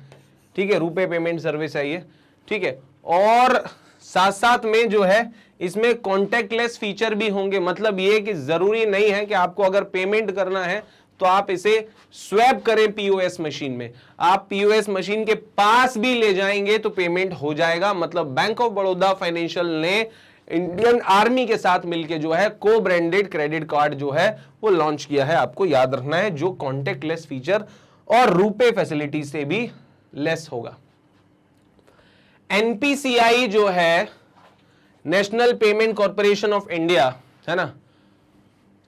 S1: ठीक है, रूपे पेमेंट सर्विस है ये, ठीक है। और साथ साथ में जो है इसमें कॉन्टेक्टलेस फीचर भी होंगे। मतलब ये कि जरूरी नहीं है कि आपको अगर पेमेंट करना है तो आप इसे स्वैप करें पीओएस मशीन में, आप पीओएस मशीन के पास भी ले जाएंगे तो पेमेंट हो जाएगा। मतलब बैंक ऑफ बड़ौदा फाइनेंशियल ने इंडियन आर्मी के साथ मिलकर जो है को ब्रांडेड क्रेडिट कार्ड जो है वो लॉन्च किया है। आपको याद रखना है, जो कॉन्टेक्टलेस फीचर और रुपे फैसिलिटी से भी लेस होगा। एनपीसीआई जो है, national payment corporation of India, है ना,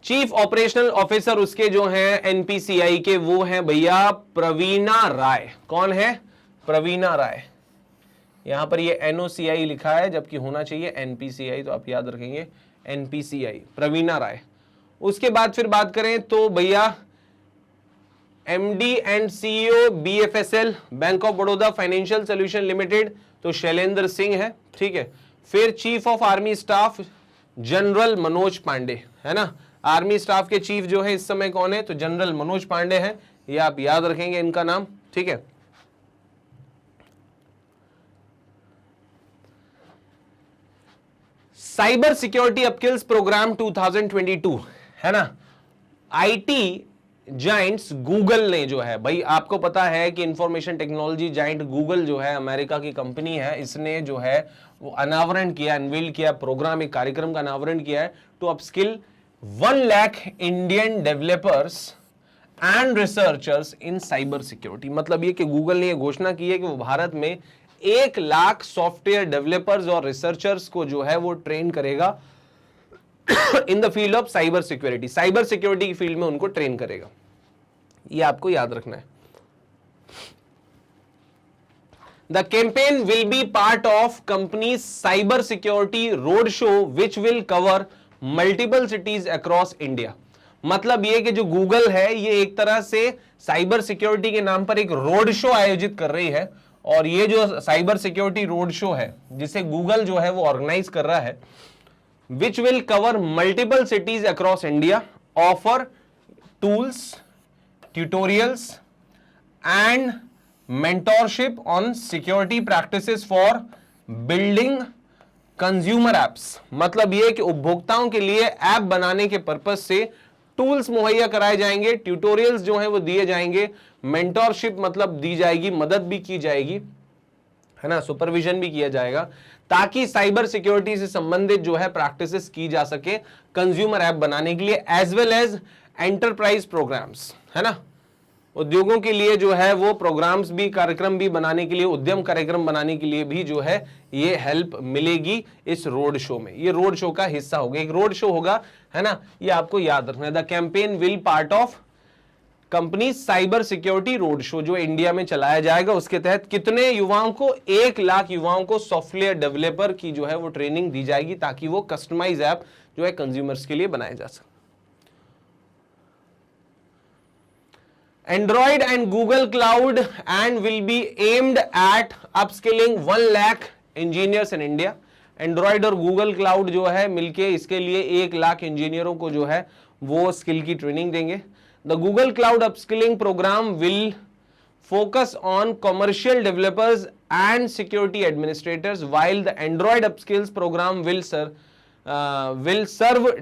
S1: चीफ ऑपरेशनल ऑफिसर उसके जो हैं एनपीसीआई के, वो हैं भैया प्रवीणा राय। कौन है, प्रवीणा राय। यहां पर ये एनओसीआई लिखा है जबकि होना चाहिए एनपीसीआई, तो आप याद रखेंगे एनपीसीआई, प्रवीणा राय। उसके बाद फिर बात करें तो भैया MD and CEO BFSL, bank of Baroda financial solution limited, तो शैलेंद्र सिंह है, ठीक है। फिर chief of army staff general Manoj Pande, है ना, आर्मी स्टाफ के चीफ जो है इस समय कौन है, तो जनरल मनोज पांडे हैं, ये आप याद रखेंगे इनका नाम, ठीक है। साइबर सिक्योरिटी अपस्किल्स प्रोग्राम 2022, है ना, आईटी जाइंट्स गूगल ने जो है, भाई आपको पता है कि इंफॉर्मेशन टेक्नोलॉजी जाइंट गूगल जो है अमेरिका की कंपनी है, इसने जो है वो अनावरण किया, अनवील किया प्रोग्राम, एक कार्यक्रम का अनावरण किया है to upskill 1 lakh Indian developers and researchers in cyber security. मतलब ये कि गूगल ने ये घोषणा की है कि वो भारत में 1 लाख सॉफ्टवेयर डेवलपर्स और रिसर्चर्स को जो है वो ट्रेन करेगा in the field of cyber security, cyber security की फील्ड में उनको ट्रेन करेगा। ये आपको याद रखना है। The campaign will be part of company cyber security road show which will cover multiple cities across India. मतलब ये कि जो गूगल है ये एक तरह से साइबर सिक्योरिटी के नाम पर एक रोड शो आयोजित कर रही है, और ये जो साइबर सिक्योरिटी रोड शो है जिसे गूगल जो है वो ऑर्गेनाइज कर रहा है, which will cover multiple cities across India, offer tools, tutorials and mentorship on security practices for building consumer apps। मतलब ये कि उपभोक्ताओं के लिए ऐप बनाने के पर्पस से टूल्स मुहैया कराए जाएंगे, ट्यूटोरियल्स जो हैं वो दिए जाएंगे, मेंटोरशिप मतलब दी जाएगी, मदद भी की जाएगी, है ना, सुपरविजन भी किया जाएगा, ताकि साइबर सिक्योरिटी से संबंधित जो है प्रैक्टिसेस की जा सके कंज्यूमर ऐप बनाने के लिए, as well as enterprise programs, है ना, उद्योगों के लिए जो है वो प्रोग्राम्स भी, कार्यक्रम भी बनाने के लिए, उद्यम कार्यक्रम बनाने के लिए भी जो है ये हेल्प मिलेगी इस रोड शो में। ये रोड शो का हिस्सा होगा, एक रोड शो होगा, है ना, ये आपको याद रखना है। The campaign will part of company cyber security road show जो इंडिया में चलाया जाएगा। उसके तहत कितने युवाओं को, 1 लाख युवाओं को सॉफ्टवेयर डेवलपर की जो है वो ट्रेनिंग दी जाएगी, ताकि वो कस्टमाइज ऐप जो है कंज्यूमर्स के लिए बनाए जा सके। Android and Google cloud and will be aimed at upskilling 1 lakh engineers in India. Android और गूगल क्लाउड जो है मिलके इसके लिए 1 लाख इंजीनियरों को जो है वो स्किल की ट्रेनिंग देंगे। The Google Cloud Upskilling Program will focus on commercial developers and security administrators, while the Android Upskills Program will serve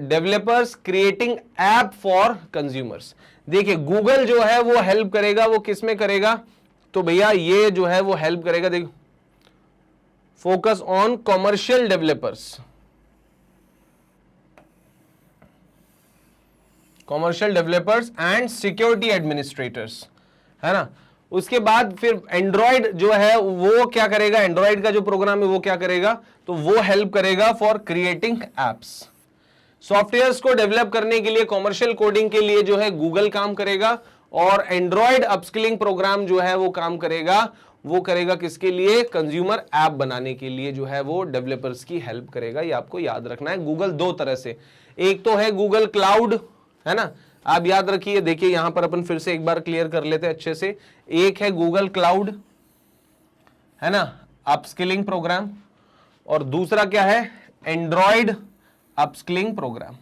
S1: developers creating app for consumers। देखिए Google जो है वो हेल्प करेगा, वो किस में करेगा, तो भैया ये जो है वो हेल्प करेगा, देखो, focus on commercial developers, commercial developers and security administrators, है ना। उसके बाद फिर एंड्रॉइड जो है वो क्या करेगा, एंड्रॉइड का जो प्रोग्राम है वो क्या करेगा, तो वो हेल्प करेगा फॉर क्रिएटिंग एप्स। सॉफ्टवेयर्स को डेवलप करने के लिए, कॉमर्शियल कोडिंग के लिए जो है गूगल काम करेगा, और एंड्रॉइड अपस्किलिंग प्रोग्राम जो है वो काम करेगा, वो करेगा किसके लिए, कंज्यूमर ऐप बनाने के लिए जो है वो डेवलपर्स की हेल्प करेगा। ये आपको याद रखना है। गूगल 2 तरह से, एक तो है गूगल क्लाउड, है ना, आप याद रखिए, देखिए यहां पर अपन फिर से एक बार क्लियर कर लेते हैं अच्छे से। एक है गूगल क्लाउड, है ना, अपस्किलिंग प्रोग्राम, और दूसरा क्या है, Android upskilling program.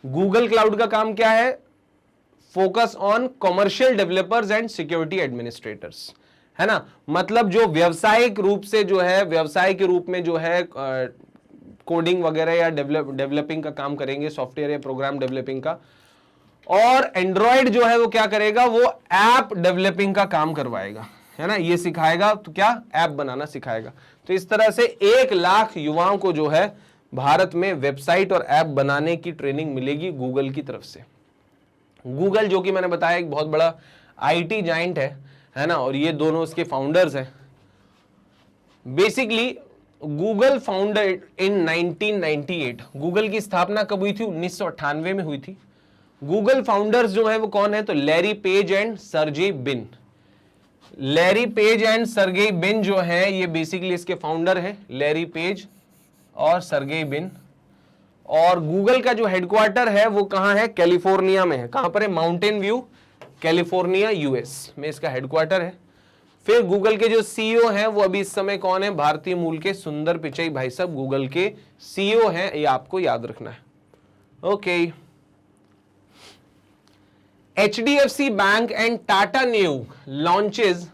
S1: Google cloud का काम क्या है, focus on commercial developers and security administrators, है ना, मतलब जो व्यवसायिक रूप से जो है, व्यवसाय के रूप में जो है कोडिंग वगैरह या डेवलपिंग का काम करेंगे, सॉफ्टवेयर या प्रोग्राम डेवलपिंग का। और एंड्रॉयड जो है वो क्या करेगा, वो ऐप डेवलपिंग का काम करवाएगा, है ना, ये सिखाएगा, तो क्या ऐप बनाना सिखाएगा। तो इस तरह से 1 लाख युवाओं को जो है भारत में वेबसाइट और ऐप बनाने की ट्रेनिंग मिलेगी गूगल की तरफ से। गूगल जो कि मैंने बताया एक बहुत बड़ा आईटी जाइंट है ना, और ये दोनों इसके फाउंडर्स हैं। Basically Google founded in 1998। Google की स्थापना कब हुई थी, 1998 में हुई थी। गूगल फाउंडर्स जो है वो कौन है, तो Larry Page and Sergey Brin. Larry Page and Sergey Brin जो है ये बेसिकली इसके फाउंडर हैं, लैरी पेज और सर्गेई ब्रिन। और गूगल का जो हेडक्वार्टर है वो कहां है, कैलिफोर्निया में है। कहां पर है, माउंटेन व्यू, कैलिफोर्निया, यूएस में इसका हेडक्वार्टर है। फिर गूगल के जो सीईओ हैं वो अभी इस समय कौन है, भारतीय मूल के सुंदर पिचई भाई साहब गूगल के सीईओ हैं, ये आपको याद रखना है। Okay. HDFC Bank and Tata Neu launches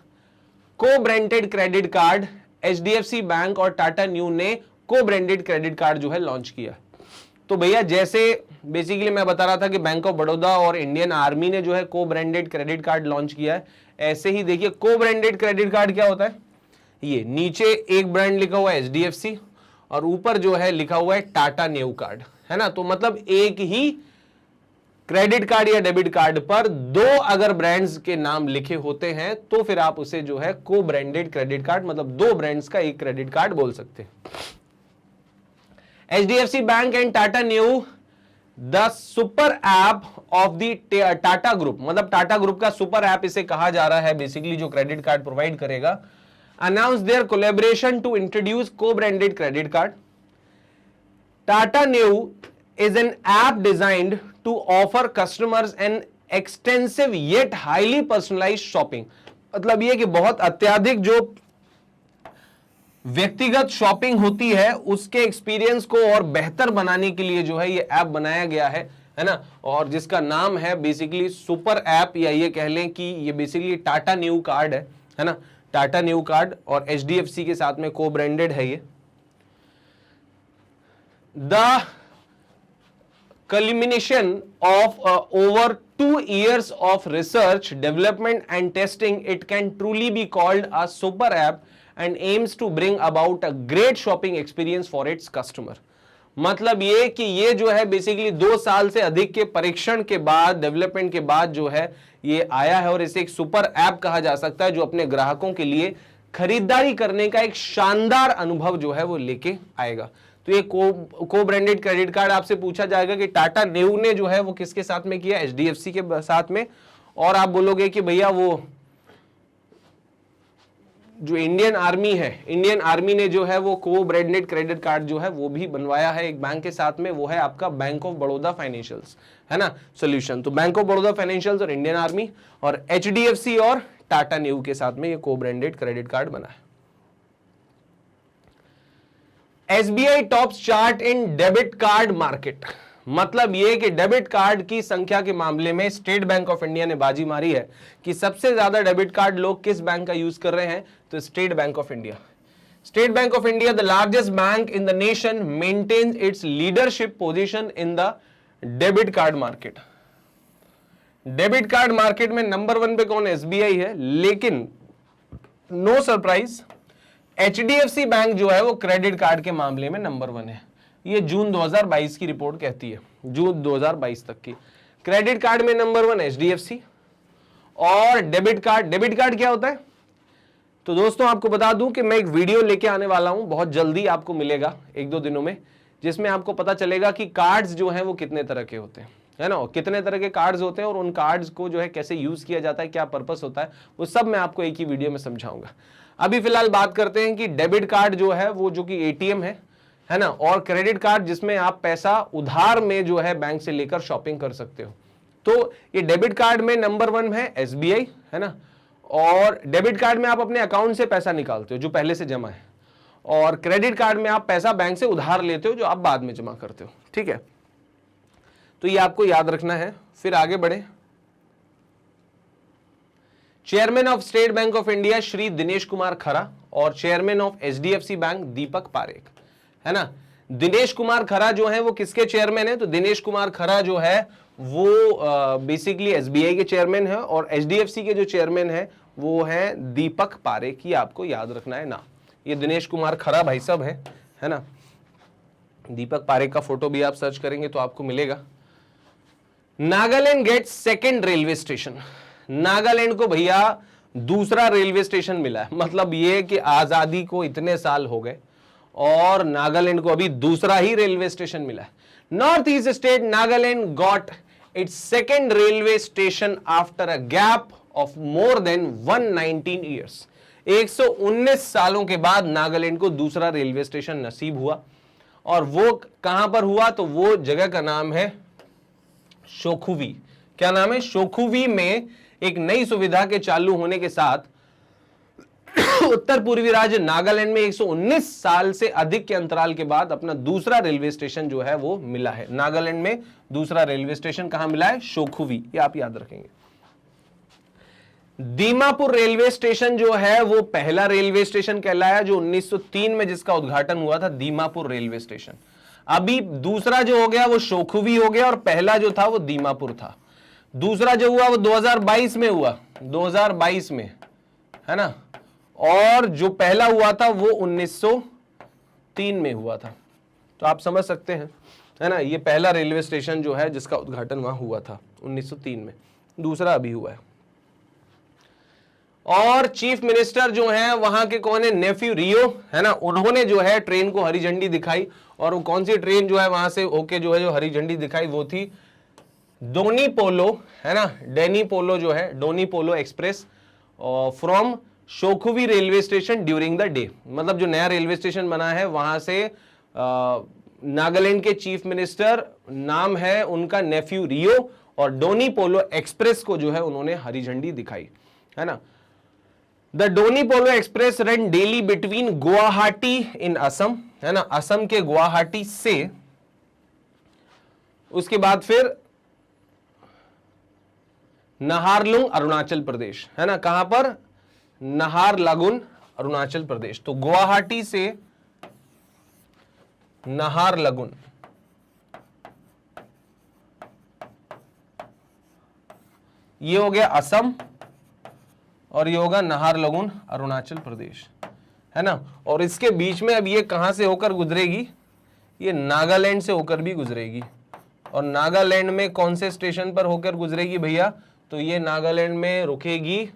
S1: co-branded credit card। HDFC Bank और Tata Neu ने co-branded credit card जो है लॉन्च किया। तो भैया जैसे बेसिकली मैं बता रहा था कि बैंक ऑफ बड़ौदा और इंडियन आर्मी ने जो है co-branded credit card लॉन्च किया है, ऐसे ही देखिए co-branded credit card क्या होता है, ये नीचे एक ब्रांड लिखा हुआ है HDFC और ऊपर जो है लिखा हुआ है टाटा न्यू कार्ड, है ना। तो मतलब एक ही क्रेडिट कार्ड या डेबिट कार्ड पर 2 अगर ब्रांड्स के नाम लिखे होते हैं तो फिर आप उसे जो है को ब्रांडेड क्रेडिट कार्ड, मतलब 2 ब्रांड्स का एक क्रेडिट कार्ड बोल सकते हैं। HDFC bank and Tata Neu the super app of the Tata group, मतलब टाटा ग्रुप का सुपर ऐप इसे कहा जा रहा है, बेसिकली जो क्रेडिट कार्ड प्रोवाइड करेगा। Announce their collaboration to introduce co branded credit card. Tata Neu is an app designed to offer customers an extensive yet highly personalized shopping। मतलब ये कि बहुत अत्याधिक जो व्यक्तिगत शॉपिंग होती है उसके एक्सपीरियंस को और बेहतर बनाने के लिए जो है ये ऐप बनाया गया है ना, और जिसका नाम है बेसिकली सुपर ऐप, या ये कह लें कि ये बेसिकली टाटा न्यू कार्ड है ना, टाटा न्यू कार्ड और HDFC के साथ में को ब्रांडेड है ये। The culmination of over 2 years of research, development and testing, it can truly be called a super app and aims to bring about a great shopping experience for its customer। मतलब ये कि ये जो है basically 2 साल से अधिक के परीक्षण के बाद, डेवलपमेंट के बाद जो है ये आया है और इसे एक सुपर ऐप कहा जा सकता है जो अपने ग्राहकों के लिए खरीदारी करने का एक शानदार अनुभव जो है वो लेके आएगा। तो ये को ब्रांडेड क्रेडिट कार्ड आपसे पूछा जाएगा कि टाटा न्यू ने जो है वो किसके साथ में किया, HDFC के साथ में, और आप बोलोगे कि भैया वो जो इंडियन आर्मी है, इंडियन आर्मी ने जो है वो को ब्रांडेड क्रेडिट कार्ड जो है वो भी बनवाया है एक बैंक के साथ में, वो है आपका बैंक ऑफ बड़ौदा फाइनेंशियल्स, है ना, सॉल्यूशन। तो बैंक ऑफ बड़ौदा फाइनेंशियल्स और इंडियन आर्मी और HDFC और टाटा न्यू के साथ में ये को ब्रांडेड क्रेडिट कार्ड बना है। SBI tops chart in debit card market. मतलब यह कि डेबिट कार्ड की संख्या के मामले में स्टेट बैंक ऑफ इंडिया ने बाजी मारी है कि सबसे ज्यादा डेबिट कार्ड लोग किस बैंक का यूज कर रहे हैं, तो State Bank of India. State Bank of India, the largest bank in the nation, maintains its leadership position in the debit card market. Debit card market में नंबर 1 पे कौन, SBI है, लेकिन नो सरप्राइज HDFC बैंक जो है वो credit card के मामले में नंबर 1 है। ये जून 2022 की रिपोर्ट कहती है, जून 2022 तक की। क्रेडिट कार्ड में नंबर 1 HDFC और डेबिट कार्ड क्या होता है, तो दोस्तों आपको बता दूं कि मैं एक वीडियो लेके आने वाला हूं, बहुत जल्दी आपको मिलेगा 1-2 दिनों में, जिसमें आपको पता चलेगा कि कार्ड्स जो हैं वो कितने तरह के होते हैं, है ना, कितने तरह के कार्ड्स होते हैं और उन कार्ड्स को जो है कैसे यूज किया जाता है, क्या पर्पस होता है, वो सब मैं आपको एक ही वीडियो में समझाऊंगा। अभी फिलहाल बात करते हैं कि डेबिट कार्ड जो है वो जो कि ATM है ना, और क्रेडिट कार्ड जिसमें आप पैसा उधार में जो है बैंक से लेकर शॉपिंग कर सकते हो। तो ये डेबिट कार्ड में नंबर 1 है SBI, है ना, और डेबिट कार्ड में आप अपने अकाउंट से पैसा निकालते हो जो पहले से जमा है, और क्रेडिट कार्ड में आप पैसा बैंक से उधार लेते हो जो आप बाद में जमा करते हो। ठीक है, तो ये आपको याद रखना है। फिर आगे बढ़े। Chairman of state Bank of India Shri Dinesh Kumar खरा और chairman of HDFC bank Deepak Parekh, है ना। दिनेश कुमार खरा जो है वो किसके चेयरमैन है? तो दिनेश कुमार खरा जो है वो बेसिकली एसबीआई के चेयरमैन है, और एचडीएफसी के जो चेयरमैन है वो है दीपक पारेख। ये आपको याद रखना है ना। ये दिनेश कुमार खरा भाई साहब है ना। दीपक पारेख का फोटो भी आप सर्च करेंगे तो आपको मिलेगा। Nagaland gets second railway station. Nagaland को भैया दूसरा रेलवे स्टेशन मिला है। मतलब ये कि आजादी को इतने साल हो गए और नागालैंड को अभी दूसरा ही रेलवे स्टेशन मिला है। North east state Nagaland got its second railway station after a gap of more than 119 years. 119 सालों के बाद नागालैंड को दूसरा रेलवे स्टेशन नसीब हुआ, और वो कहां पर हुआ? तो वो जगह का नाम है शोखुवी। क्या नाम है? शोखुवी में एक नई सुविधा के चालू होने के साथ उत्तर पूर्वी राज्य नागालैंड में 119 साल से अधिक के अंतराल के बाद अपना दूसरा रेलवे स्टेशन जो है वो मिला है। नागालैंड में दूसरा रेलवे स्टेशन कहां मिला है? शोखुवी। ये आप याद रखेंगे। दीमापुर रेलवे स्टेशन जो है वो पहला रेलवे स्टेशन कहलाया, जो 1903 में जिसका उद्घाटन हुआ था, दीमापुर रेलवे स्टेशन। अभी दूसरा जो हो गया वो शोखुवी हो गया, और पहला जो था वो दीमापुर था। दूसरा जो हुआ वो 2022 में हुआ, 2022 में, है ना। और जो पहला हुआ था वो 1903 में हुआ था। तो आप समझ सकते हैं, है ना। ये पहला रेलवे स्टेशन जो है जिसका उद्घाटन वहां हुआ था 1903 में, दूसरा अभी हुआ है। और चीफ मिनिस्टर जो है वहां के कौन है? नेफ्यू रियो, है ना। उन्होंने जो है ट्रेन को हरी झंडी दिखाई, और वो कौन सी ट्रेन जो है वहां से होके जो है जो हरी झंडी दिखाई वो थी डोनी पोलो, है ना। डेनी पोलो जो है, Donyi Polo express from Shokhuvi railway station during the day. मतलब जो नया रेलवे स्टेशन बना है वहां से नागालैंड के चीफ मिनिस्टर, नाम है उनका नेफ्यू रियो, और डोनी पोलो एक्सप्रेस को जो है उन्होंने हरी झंडी दिखाई, है ना। The Donyi Polo express run daily between Guwahati in Assam, है ना। असम के गुवाहाटी से उसके बाद फिर नाहरलगुन अरुणाचल प्रदेश, है ना। कहां पर? नाहरलगुन अरुणाचल प्रदेश। तो गुवाहाटी से नाहरलगुन, ये हो गया असम, और ये होगा नाहरलगुन अरुणाचल प्रदेश, है ना। और इसके बीच में अब ये कहां से होकर गुजरेगी? ये नागालैंड से होकर भी गुजरेगी। और नागालैंड में कौन से स्टेशन पर होकर गुजरेगी भैया? तो ये नागालैंड में रुकेगी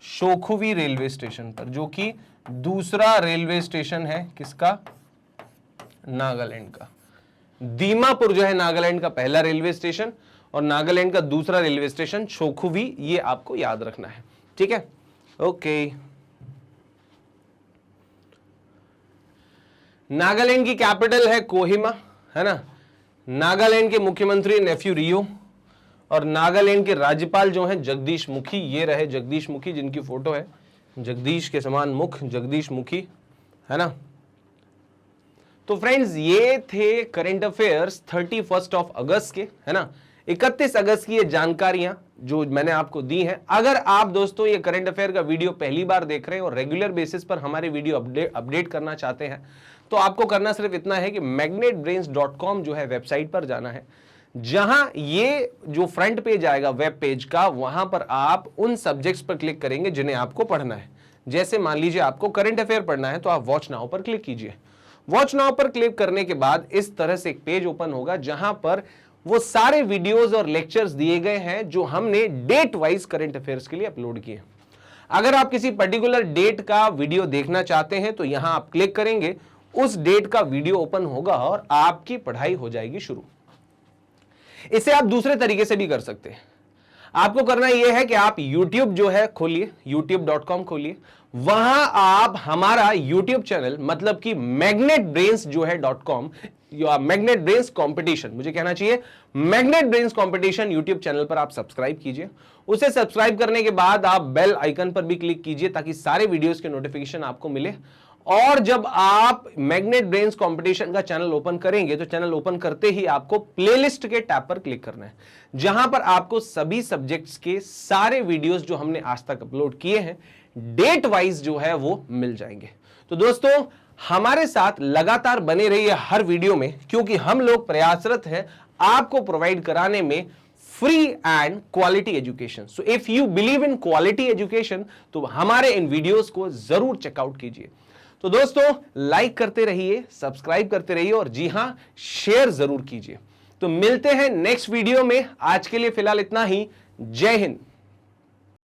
S1: शोखुवी रेलवे स्टेशन पर, जो कि दूसरा रेलवे स्टेशन है किसका? नागालैंड का। दीमापुर जो है नागालैंड का पहला रेलवे स्टेशन, और नागालैंड का दूसरा रेलवे स्टेशन शोखुवी। ये आपको याद रखना है, ठीक है। ओके। नागालैंड की कैपिटल है कोहिमा, है ना। नागालैंड के मुख्यमंत्री नेफ्यू रियो, और नागालैंड के राज्यपाल जो हैं जगदीश मुखी। ये रहे जगदीश मुखी, जिनकी फोटो है, जगदीश के समान मुख, जगदीश मुखी, है ना। तो फ्रेंड्स ये थे करंट अफेयर्स 31 अगस्त के, है ना। 31 अगस्त की ये जानकारियां जो मैंने आपको दी हैं। अगर आप दोस्तों ये करंट अफेयर का वीडियो पहली बार देख रहे हैं और रेगुलर बेसिस पर हमारे वीडियो अपडेट करना चाहते हैं, तो आपको करना सिर्फ इतना है कि magnetbrains.com जो है वेबसाइट पर जाना है, जहां ये जो फ्रंट पेज आएगा वेब पेज का, वहां पर आप उन सब्जेक्ट्स पर क्लिक करेंगे जिन्हें आपको पढ़ना है। जैसे मान लीजिए आपको करंट अफेयर पढ़ना है, तो आप वॉच नाउ पर क्लिक कीजिए। वॉच नाउ पर क्लिक करने के बाद इस तरह से एक पेज ओपन होगा, जहां पर वो सारे वीडियोस और लेक्चर्स दिए गए हैं जो हमने डेट वाइज करंट अफेयर्स के लिए अपलोड किए। अगर आप किसी पर्टिकुलर डेट का वीडियो देखना चाहते हैं, तो यहां आप क्लिक करेंगे, उस डेट का वीडियो ओपन होगा और आपकी पढ़ाई हो जाएगी शुरू। इसे आप दूसरे तरीके से भी कर सकते हैं। आपको करना यह है कि आप YouTube जो है खोलिए, youtube.com खोलिए, वहां आप हमारा YouTube चैनल मतलब कि मैग्नेट ब्रेन्स जो है .com, मैग्नेट ब्रेन्स कंपटीशन, मुझे कहना चाहिए magnet brains competition YouTube channel पर आप सब्सक्राइब कीजिए। उसे सब्सक्राइब करने के बाद आप बेल आइकन पर भी क्लिक कीजिए ताकि सारे वीडियोस के नोटिफिकेशन आपको मिले। और जब आप मैग्नेट ब्रेन्स कंपटीशन का चैनल ओपन करेंगे तो चैनल ओपन करते ही आपको प्लेलिस्ट के टैब पर क्लिक करना है, जहां पर आपको सभी सब्जेक्ट्स के सारे वीडियोस जो हमने आज तक अपलोड किए हैं डेट वाइज जो है वो मिल जाएंगे। तो दोस्तों हमारे साथ लगातार बने रहिए हर वीडियो में, क्योंकि हम लोग प्रयासरत हैं आपको प्रोवाइड कराने में free and quality education. So if you believe in quality education तो हमारे इन वीडियोस को जरूर चेकआउट कीजिए। तो दोस्तों लाइक करते रहिए, सब्सक्राइब करते रहिए और जी हां शेयर जरूर कीजिए। तो मिलते हैं नेक्स्ट वीडियो में, आज के लिए फिलहाल इतना ही। जय हिंद।